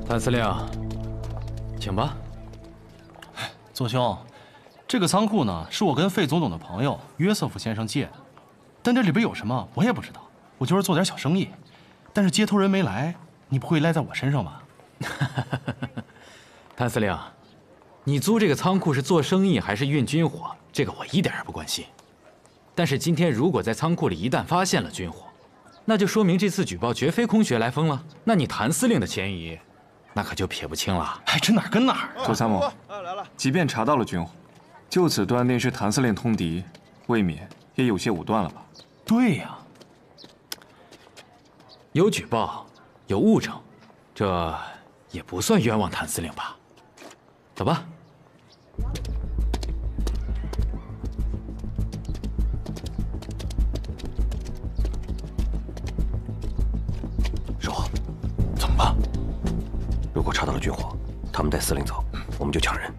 [SPEAKER 19] 谭司令，请吧。
[SPEAKER 4] 左兄，这个仓库呢，是我跟费总统的朋友约瑟夫先生借的，但这里边有什么我也不知道，我就是做点小生意。但是接头人没来，你不会赖在我身上吧？
[SPEAKER 19] 谭司令，你租这个仓库是做生意还是运军火，这个我一点也不关心。但是今天如果在仓库里一旦发现了军火，那就说明这次举报绝非空穴来风了。那你谭司令的嫌疑，那可就撇不清了。
[SPEAKER 4] 哎，这哪儿跟哪儿？
[SPEAKER 18] 左参谋，即便查到了军火，就此断定是谭司令通敌，未免也有些武断了吧？
[SPEAKER 4] 对呀，
[SPEAKER 19] 有举报，有物证，这也不算冤枉谭司令吧？走吧。
[SPEAKER 23] 师傅，怎么办？如果查到了军火，他们带司令走，我们就抢人。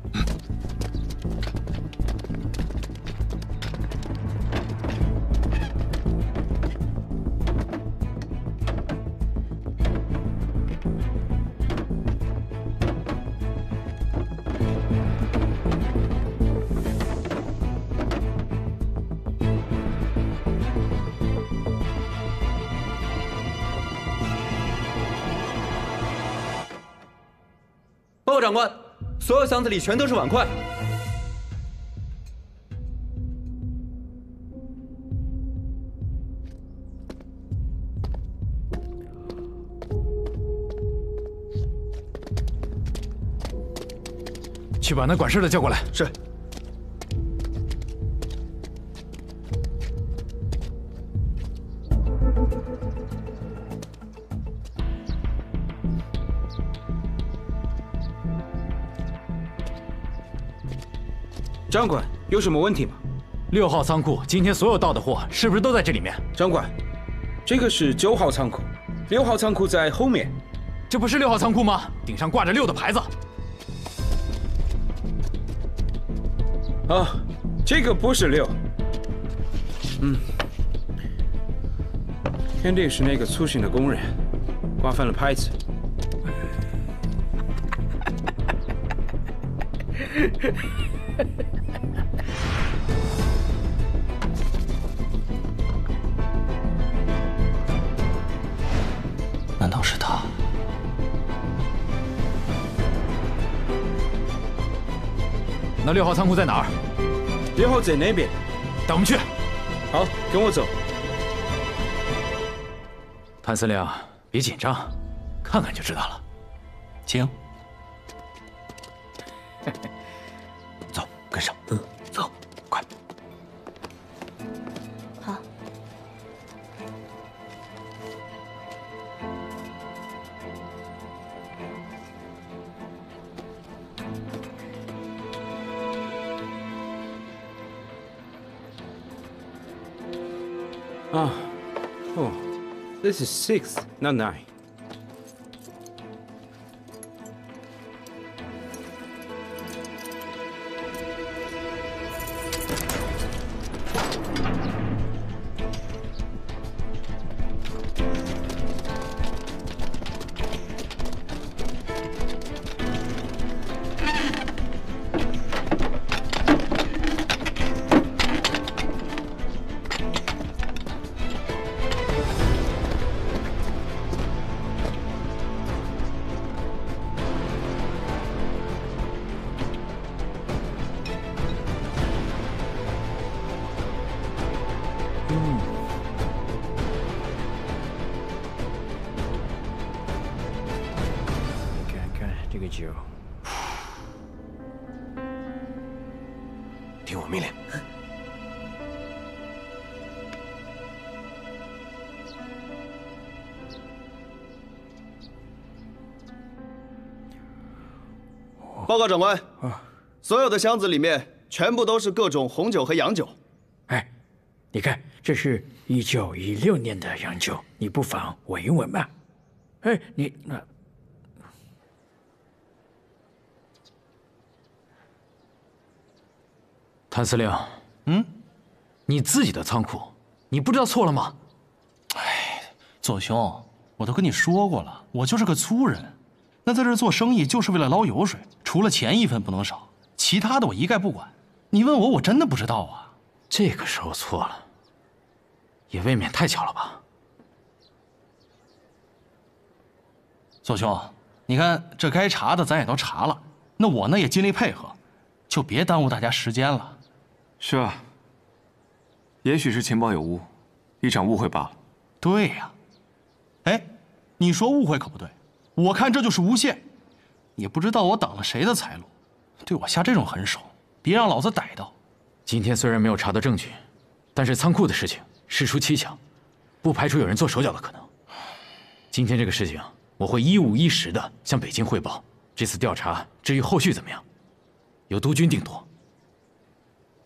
[SPEAKER 17] 报告长官，所有箱子里全都是碗筷。
[SPEAKER 19] 去把那管事的叫过来。
[SPEAKER 12] 是。
[SPEAKER 14] 长官，有什么问题吗
[SPEAKER 19] ？6号仓库今天所有到的货是不是都在这里面？
[SPEAKER 14] 长官，这个是9号仓库，6号仓库在后面。
[SPEAKER 19] 这不是6号仓库吗？顶上挂着6的牌子。
[SPEAKER 14] 啊，这个不是6。肯定是那个粗心的工人挂反了牌子。
[SPEAKER 4] 难道是他？
[SPEAKER 19] 那6号仓库在哪儿
[SPEAKER 14] ？6号在那边，
[SPEAKER 19] 带我们去。
[SPEAKER 14] 好，跟我走。
[SPEAKER 19] 谭司令，别紧张，看看就知道了。
[SPEAKER 4] 请。
[SPEAKER 23] 走，跟上。
[SPEAKER 4] 走，快。
[SPEAKER 16] 好。
[SPEAKER 14] Oh, this is 6, not 9.
[SPEAKER 23] 听我命令。
[SPEAKER 10] 报告长官，所有的箱子里面全部都是各种红酒和洋酒。
[SPEAKER 21] 哎，你看，这是1916年的洋酒，你不妨闻一闻吧。哎，你
[SPEAKER 19] 谭司令，你自己的仓库，你不知道错了吗？
[SPEAKER 4] 哎，左兄，我都跟你说过了，我就是个粗人，那在这做生意就是为了捞油水，除了钱一分不能少，其他的我一概不管。你问我，我真的不知道啊。
[SPEAKER 19] 这个时候错了，也未免太巧了吧？
[SPEAKER 4] 左兄，你看这该查的咱也都查了，那我呢也尽力配合，就别耽误大家时间了。
[SPEAKER 18] 是啊，也许是情报有误，一场误会罢了。
[SPEAKER 4] 对呀，哎，你说误会可不对，我看这就是诬陷。也不知道我挡了谁的财路，对我下这种狠手，别让老子逮到。
[SPEAKER 19] 今天虽然没有查到证据，但是仓库的事情事出蹊跷，不排除有人做手脚的可能。今天这个事情，我会一五一十的向北京汇报。这次调查至于后续怎么样，由督军定夺。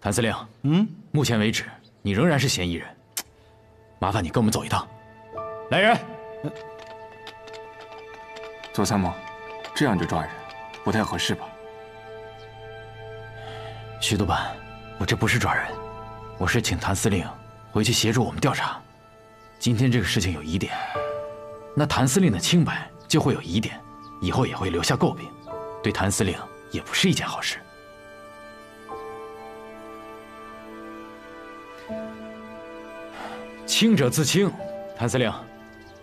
[SPEAKER 19] 谭司令，目前为止你仍然是嫌疑人，麻烦你跟我们走一趟。来人！
[SPEAKER 18] 左参谋，这样就抓人，不太合适吧？
[SPEAKER 19] 徐督办，我这不是抓人，我是请谭司令回去协助我们调查。今天这个事情有疑点，那谭司令的清白就会有疑点，以后也会留下诟病，对谭司令也不是一件好事。清者自清，谭司令，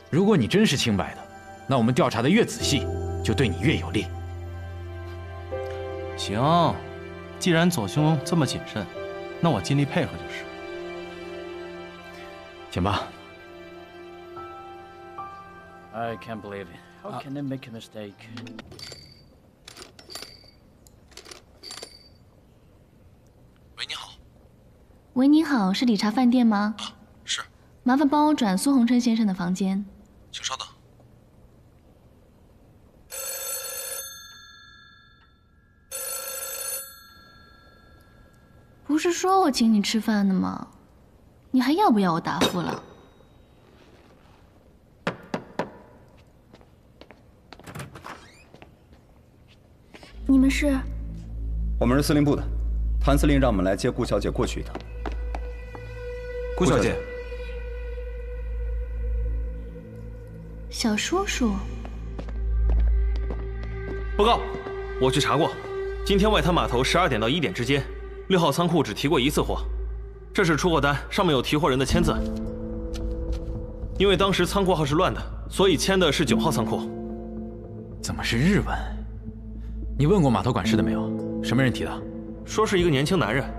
[SPEAKER 19] 如果你真是清白的，那我们调查的越仔细，就对你越有利。
[SPEAKER 4] 行，既然左兄这么谨慎，那我尽力配合就是。
[SPEAKER 19] 请吧。
[SPEAKER 21] I can't believe it. How can they make a mistake?
[SPEAKER 2] 喂，你好，是理查饭店吗？
[SPEAKER 17] 是。
[SPEAKER 2] 麻烦帮我转苏洪琛先生的房间。
[SPEAKER 17] 请稍等。
[SPEAKER 2] 不是说我请你吃饭的吗？你还要不要我答复了？
[SPEAKER 16] 你们是？
[SPEAKER 17] 我们是司令部的，谭司令让我们来接顾小姐过去一趟。
[SPEAKER 10] 顾小姐，
[SPEAKER 2] 小叔叔。
[SPEAKER 22] 报告，我去查过，今天外滩码头12点到1点之间，6号仓库只提过1次货，这是出货单，上面有提货人的签字。因为当时仓库号是乱的，所以签的是9号仓库。
[SPEAKER 19] 怎么是日文？你问过码头管事的没有？什么人提的？
[SPEAKER 22] 说是一个年轻男人。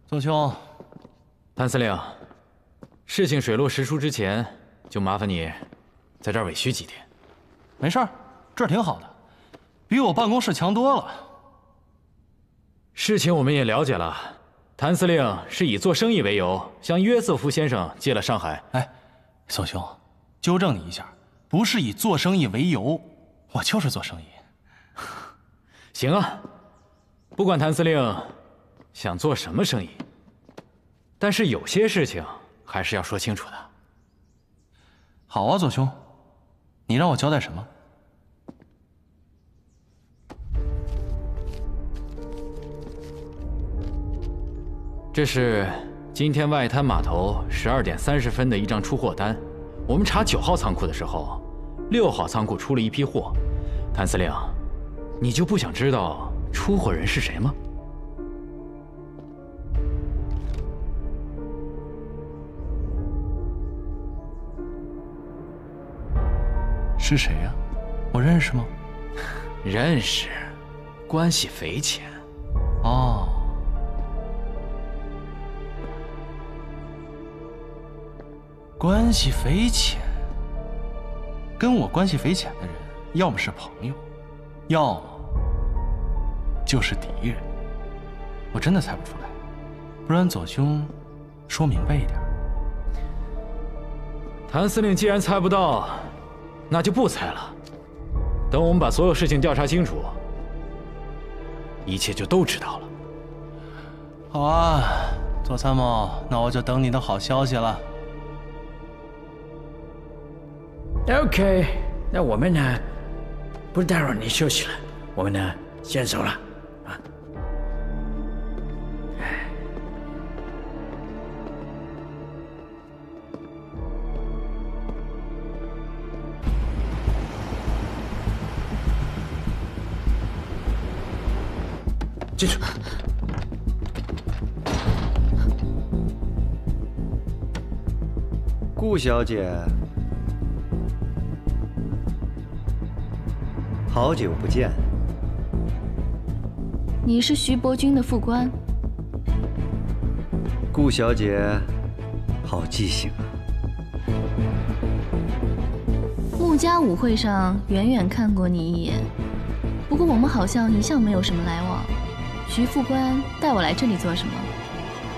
[SPEAKER 4] 左兄，
[SPEAKER 19] 谭司令，事情水落石出之前，就麻烦你在这儿委屈几天。
[SPEAKER 4] 没事儿，这儿挺好的，比我办公室强多了。
[SPEAKER 19] 事情我们也了解了，谭司令是以做生意为由，向约瑟夫先生借了上海。
[SPEAKER 4] 哎，左兄，纠正你一下，不是以做生意为由，我就是做生意。
[SPEAKER 19] 行啊，不管谭司令想做什么生意，但是有些事情还是要说清楚的。
[SPEAKER 4] 好啊，左兄，你让我交代什么？
[SPEAKER 19] 这是今天外滩码头12点30分的一张出货单。我们查9号仓库的时候，6号仓库出了一批货。谭司令，你就不想知道出货人是谁吗？
[SPEAKER 4] 是谁呀？我认识吗？
[SPEAKER 19] 认识，关系匪浅。
[SPEAKER 4] 哦。关系匪浅，跟我关系匪浅的人，要么是朋友，要么就是敌人。我真的猜不出来，不然左兄说明白一点。
[SPEAKER 19] 谭司令既然猜不到，那就不猜了。等我们把所有事情调查清楚，一切就都知道了。
[SPEAKER 4] 好啊，左参谋，那我就等你的好消息了。
[SPEAKER 21] OK， 那我们呢，不打扰你休息了，我们呢先走了啊。进去。
[SPEAKER 6] 顾小姐。好久不见，
[SPEAKER 2] 你是徐伯钧的副官。
[SPEAKER 6] 顾小姐，好记性啊！
[SPEAKER 2] 穆家舞会上远远看过你一眼，不过我们好像一向没有什么来往。徐副官带我来这里做什么？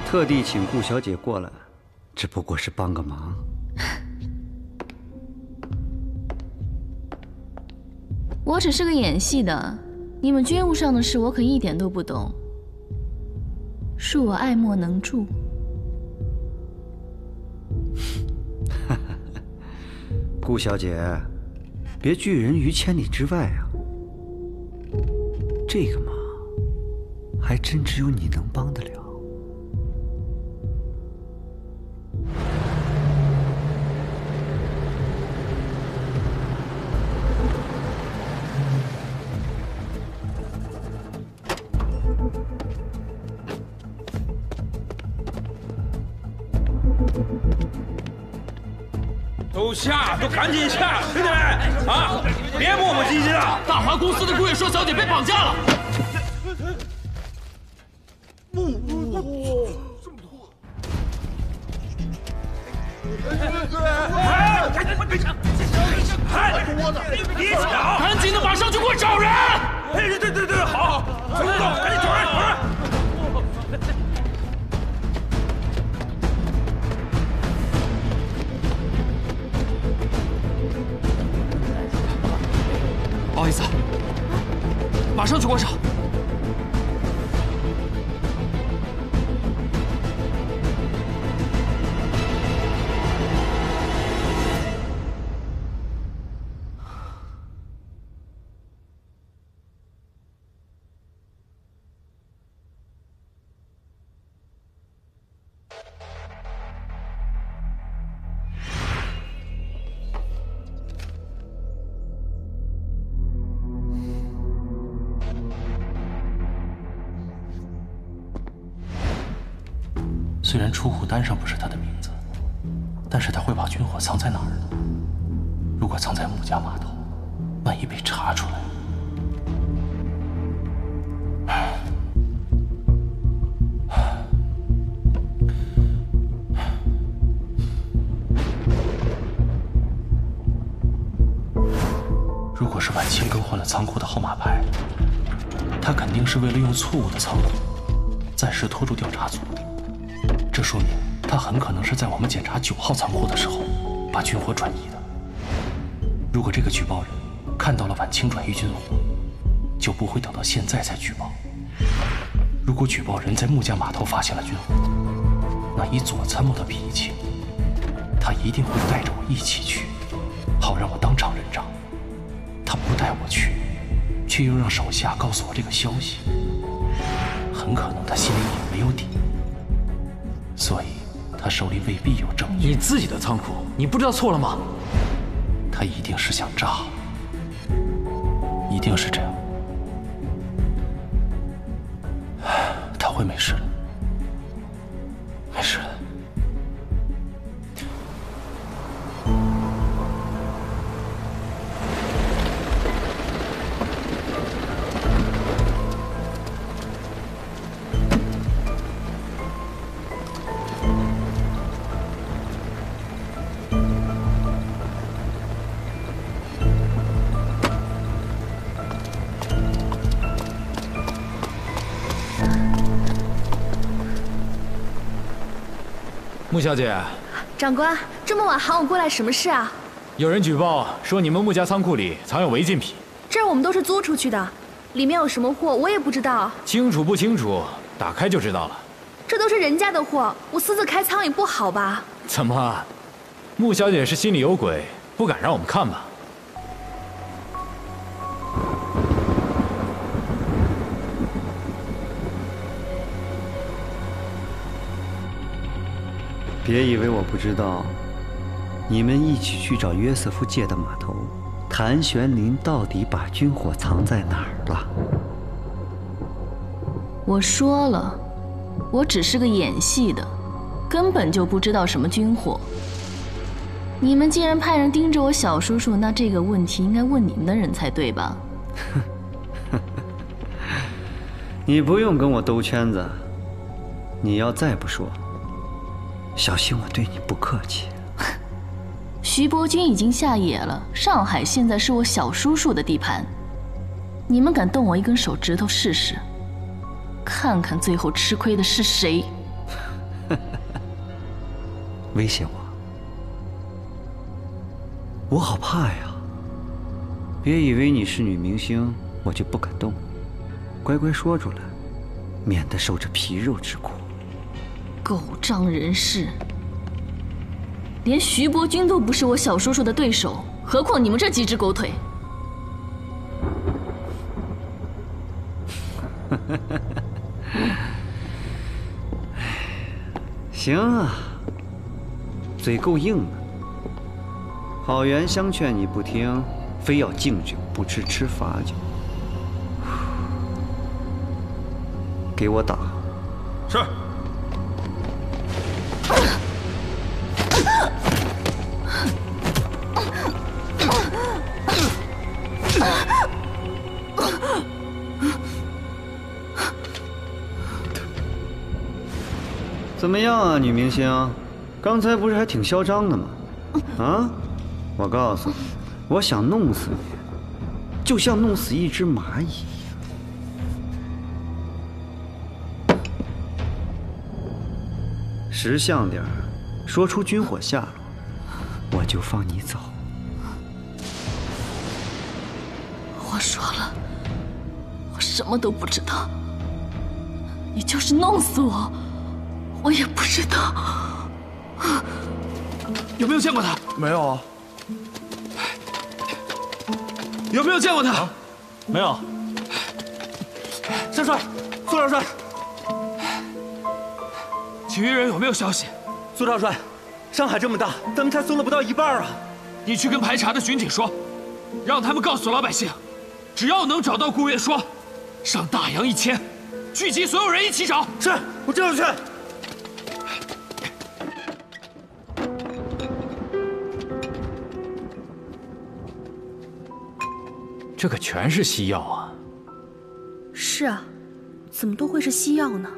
[SPEAKER 6] 特地请顾小姐过来，只不过是帮个忙。
[SPEAKER 2] 我只是个演戏的，你们军务上的事我可一点都不懂，恕我爱莫能助。
[SPEAKER 6] 顾小姐，别拒人于千里之外啊！这个忙，还真只有你能帮得了。
[SPEAKER 14] 都下，都赶紧下，兄弟们啊，别磨磨唧唧的。
[SPEAKER 1] 大华公司的顾月霜小姐被绑架了。别抢！赶紧的，马上就给我找人！
[SPEAKER 12] 对，好，走，赶紧找人！
[SPEAKER 1] 不好意思，马上去观察。
[SPEAKER 4] 虽然出户单上不是他的名字，但是他会把军火藏在哪儿呢？如果藏在穆家码头，万一被查出来，如果是晚清更换了仓库的号码牌，他肯定是为了用错误的仓库暂时拖住调查组。这说明他很可能是在我们检查9号仓库的时候把军火转移的。如果这个举报人看到了晚清转移军火，就不会等到现在才举报。如果举报人在穆家码头发现了军火，那以左参谋的脾气，他一定会带着我一起去，好让我当场认账。他不带我去，却又让手下告诉我这个消息，很可能他心里也没有底。所以，他手里未必有证据。
[SPEAKER 19] 你自己的仓库，你不知道错了吗？
[SPEAKER 4] 他一定是想炸，一定是这样。他会没事的，没事的。
[SPEAKER 19] 穆小姐，
[SPEAKER 7] 长官，这么晚喊我过来，什么事啊？
[SPEAKER 19] 有人举报说你们穆家仓库里藏有违禁品。
[SPEAKER 7] 这儿我们都是租出去的，里面有什么货我也不知道。
[SPEAKER 19] 清楚不清楚？打开就知道了。
[SPEAKER 7] 这都是人家的货，我私自开仓也不好吧？
[SPEAKER 19] 怎么，穆小姐是心里有鬼，不敢让我们看吧？
[SPEAKER 6] 别以为我不知道，你们一起去找约瑟夫借的码头，谭玄林到底把军火藏在哪儿了？
[SPEAKER 2] 我说了，我只是个演戏的，根本就不知道什么军火。你们既然派人盯着我小叔叔，那这个问题应该问你们的人才对吧？
[SPEAKER 6] 你不用跟我兜圈子，你要再不说，小心我对你不客气。
[SPEAKER 2] 徐伯钧已经下野了，上海现在是我小叔叔的地盘，你们敢动我一根手指头试试？看看最后吃亏的是谁？
[SPEAKER 6] 威胁我？我好怕呀！别以为你是女明星，我就不敢动。乖乖说出来，免得受这皮肉之苦。
[SPEAKER 2] 狗仗人势，连徐伯钧都不是我小叔叔的对手，何况你们这几只狗腿？
[SPEAKER 6] 行啊，嘴够硬的。郝元相劝你不听，非要敬酒不吃吃罚酒。给我打！
[SPEAKER 12] 是。
[SPEAKER 6] 怎么样啊，女明星？刚才不是还挺嚣张的吗？啊！我告诉你，我想弄死你，就像弄死一只蚂蚁一样。识相点儿，说出军火下落，我就放你走。
[SPEAKER 2] 我说了，我什么都不知道。你就是弄死我，我也不知道。
[SPEAKER 1] 有没有见过他？
[SPEAKER 12] 没有啊。
[SPEAKER 1] 有没有见过他？
[SPEAKER 22] 没有。
[SPEAKER 1] 少帅，苏少帅，其余人有没有消息？
[SPEAKER 6] 苏少帅，上海这么大，咱们才搜了不到一半啊！
[SPEAKER 1] 你去跟排查的巡警说，让他们告诉老百姓，只要能找到顾月说，上大洋1000，聚集所有人一起找。
[SPEAKER 12] 是，我这就去。
[SPEAKER 19] 这可全是西药啊！
[SPEAKER 7] 是啊，怎么都会是西药呢？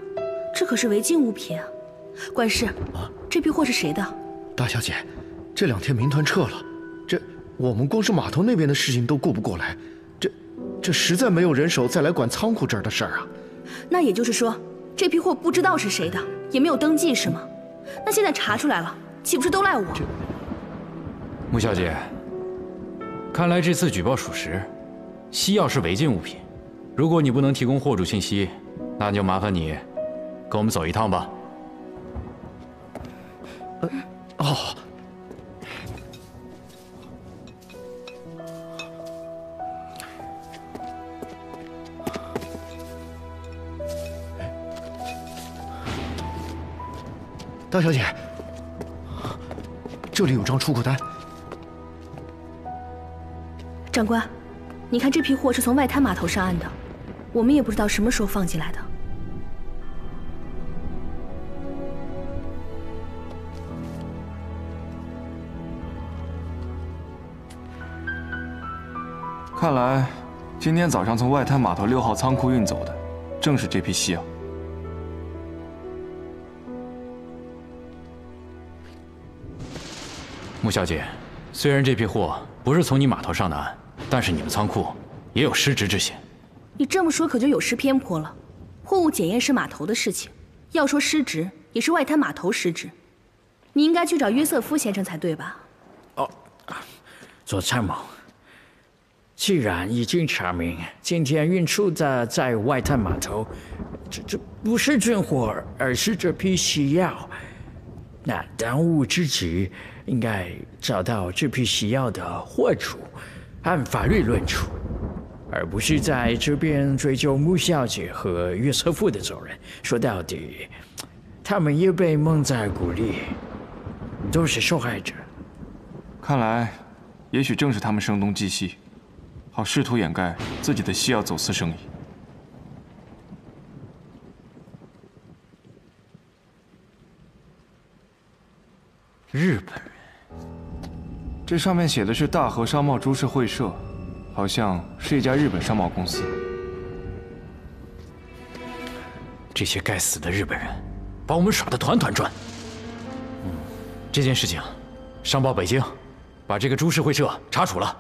[SPEAKER 7] 这可是违禁物品啊！管事，这批货是谁的？
[SPEAKER 12] 大小姐，这2天民团撤了，我们光是码头那边的事情都顾不过来，这实在没有人手再来管仓库这儿的事儿啊。
[SPEAKER 7] 那也就是说，这批货不知道是谁的，也没有登记是吗？那现在查出来了，岂不是都赖我？
[SPEAKER 19] 穆小姐，看来这次举报属实，西药是违禁物品。如果你不能提供货主信息，那就麻烦你跟我们走一趟吧。
[SPEAKER 12] 哦。大小姐，这里有张出库单。
[SPEAKER 7] 长官，你看这批货是从外滩码头上岸的，我们也不知道什么时候放进来的。
[SPEAKER 18] 看来，今天早上从外滩码头6号仓库运走的，正是这批西药。
[SPEAKER 19] 穆小姐，虽然这批货不是从你码头上的岸，但是你们仓库也有失职之嫌。
[SPEAKER 7] 你这么说可就有失偏颇了。货物检验是码头的事情，要说失职，也是外滩码头失职。你应该去找约瑟夫先生才对吧？
[SPEAKER 21] 哦，左参谋，既然已经查明今天运出的在外滩码头，这不是军火，而是这批西药，那当务之急应该找到这批西药的货主，按法律论处，而不是在这边追究穆小姐和约瑟夫的责任。说到底，他们也被蒙在鼓里，都是受害者。
[SPEAKER 18] 看来，也许正是他们声东击西，好试图掩盖自己的西药走私生意。
[SPEAKER 19] 日本人，
[SPEAKER 18] 这上面写的是大和商贸株式会社，好像是一家日本商贸公司。
[SPEAKER 19] 这些该死的日本人，把我们耍得团团转。这件事情，上报北京，把这个株式会社查处了，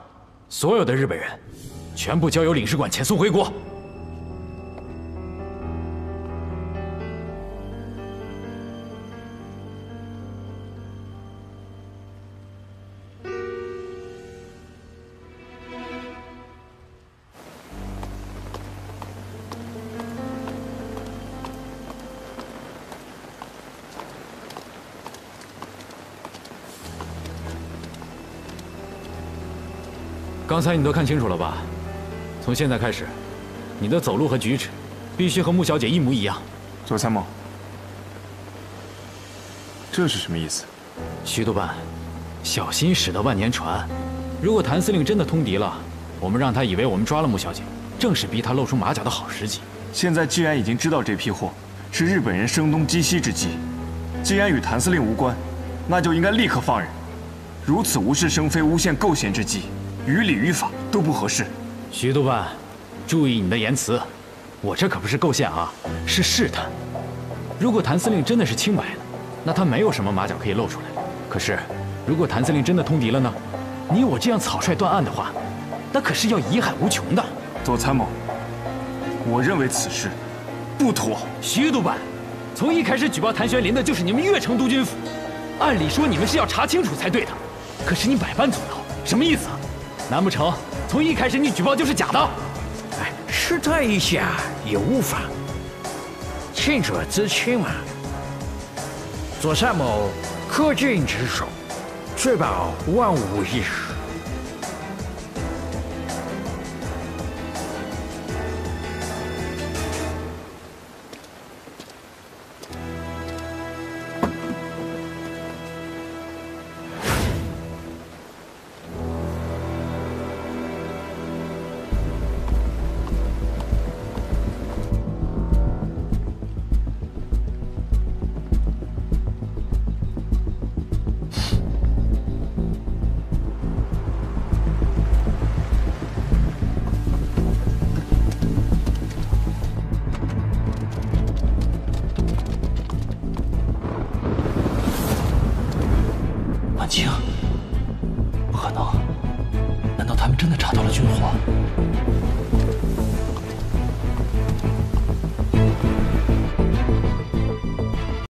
[SPEAKER 19] 所有的日本人，全部交由领事馆遣送回国。刚才你都看清楚了吧？从现在开始，你的走路和举止必须和穆小姐一模一样。
[SPEAKER 18] 左参谋，这是什么意思？
[SPEAKER 19] 徐督办，小心驶得万年船。如果谭司令真的通敌了，我们让他以为我们抓了穆小姐，正是逼他露出马脚的好时机。
[SPEAKER 18] 现在既然已经知道这批货是日本人声东击西之计，既然与谭司令无关，那就应该立刻放人。如此无事生非、诬陷构陷之计，于理于法都不合适。
[SPEAKER 19] 徐督办，注意你的言辞，我这可不是构陷啊，是试探。如果谭司令真的是清白的，那他没有什么马脚可以露出来。可是，如果谭司令真的通敌了呢？你我这样草率断案的话，那可是要贻害无穷的。
[SPEAKER 18] 左参谋，我认为此事不妥。
[SPEAKER 19] 徐督办，从一开始举报谭玄林的就是你们岳城督军府，按理说你们是要查清楚才对的，可是你百般阻挠，什么意思啊？难不成从一开始你举报就是假的？
[SPEAKER 21] 哎，试探一下也无妨，清者自清嘛。左参谋恪尽职守，确保万无一失。
[SPEAKER 4] 晚清，不可能！难道他们真的查到了军火？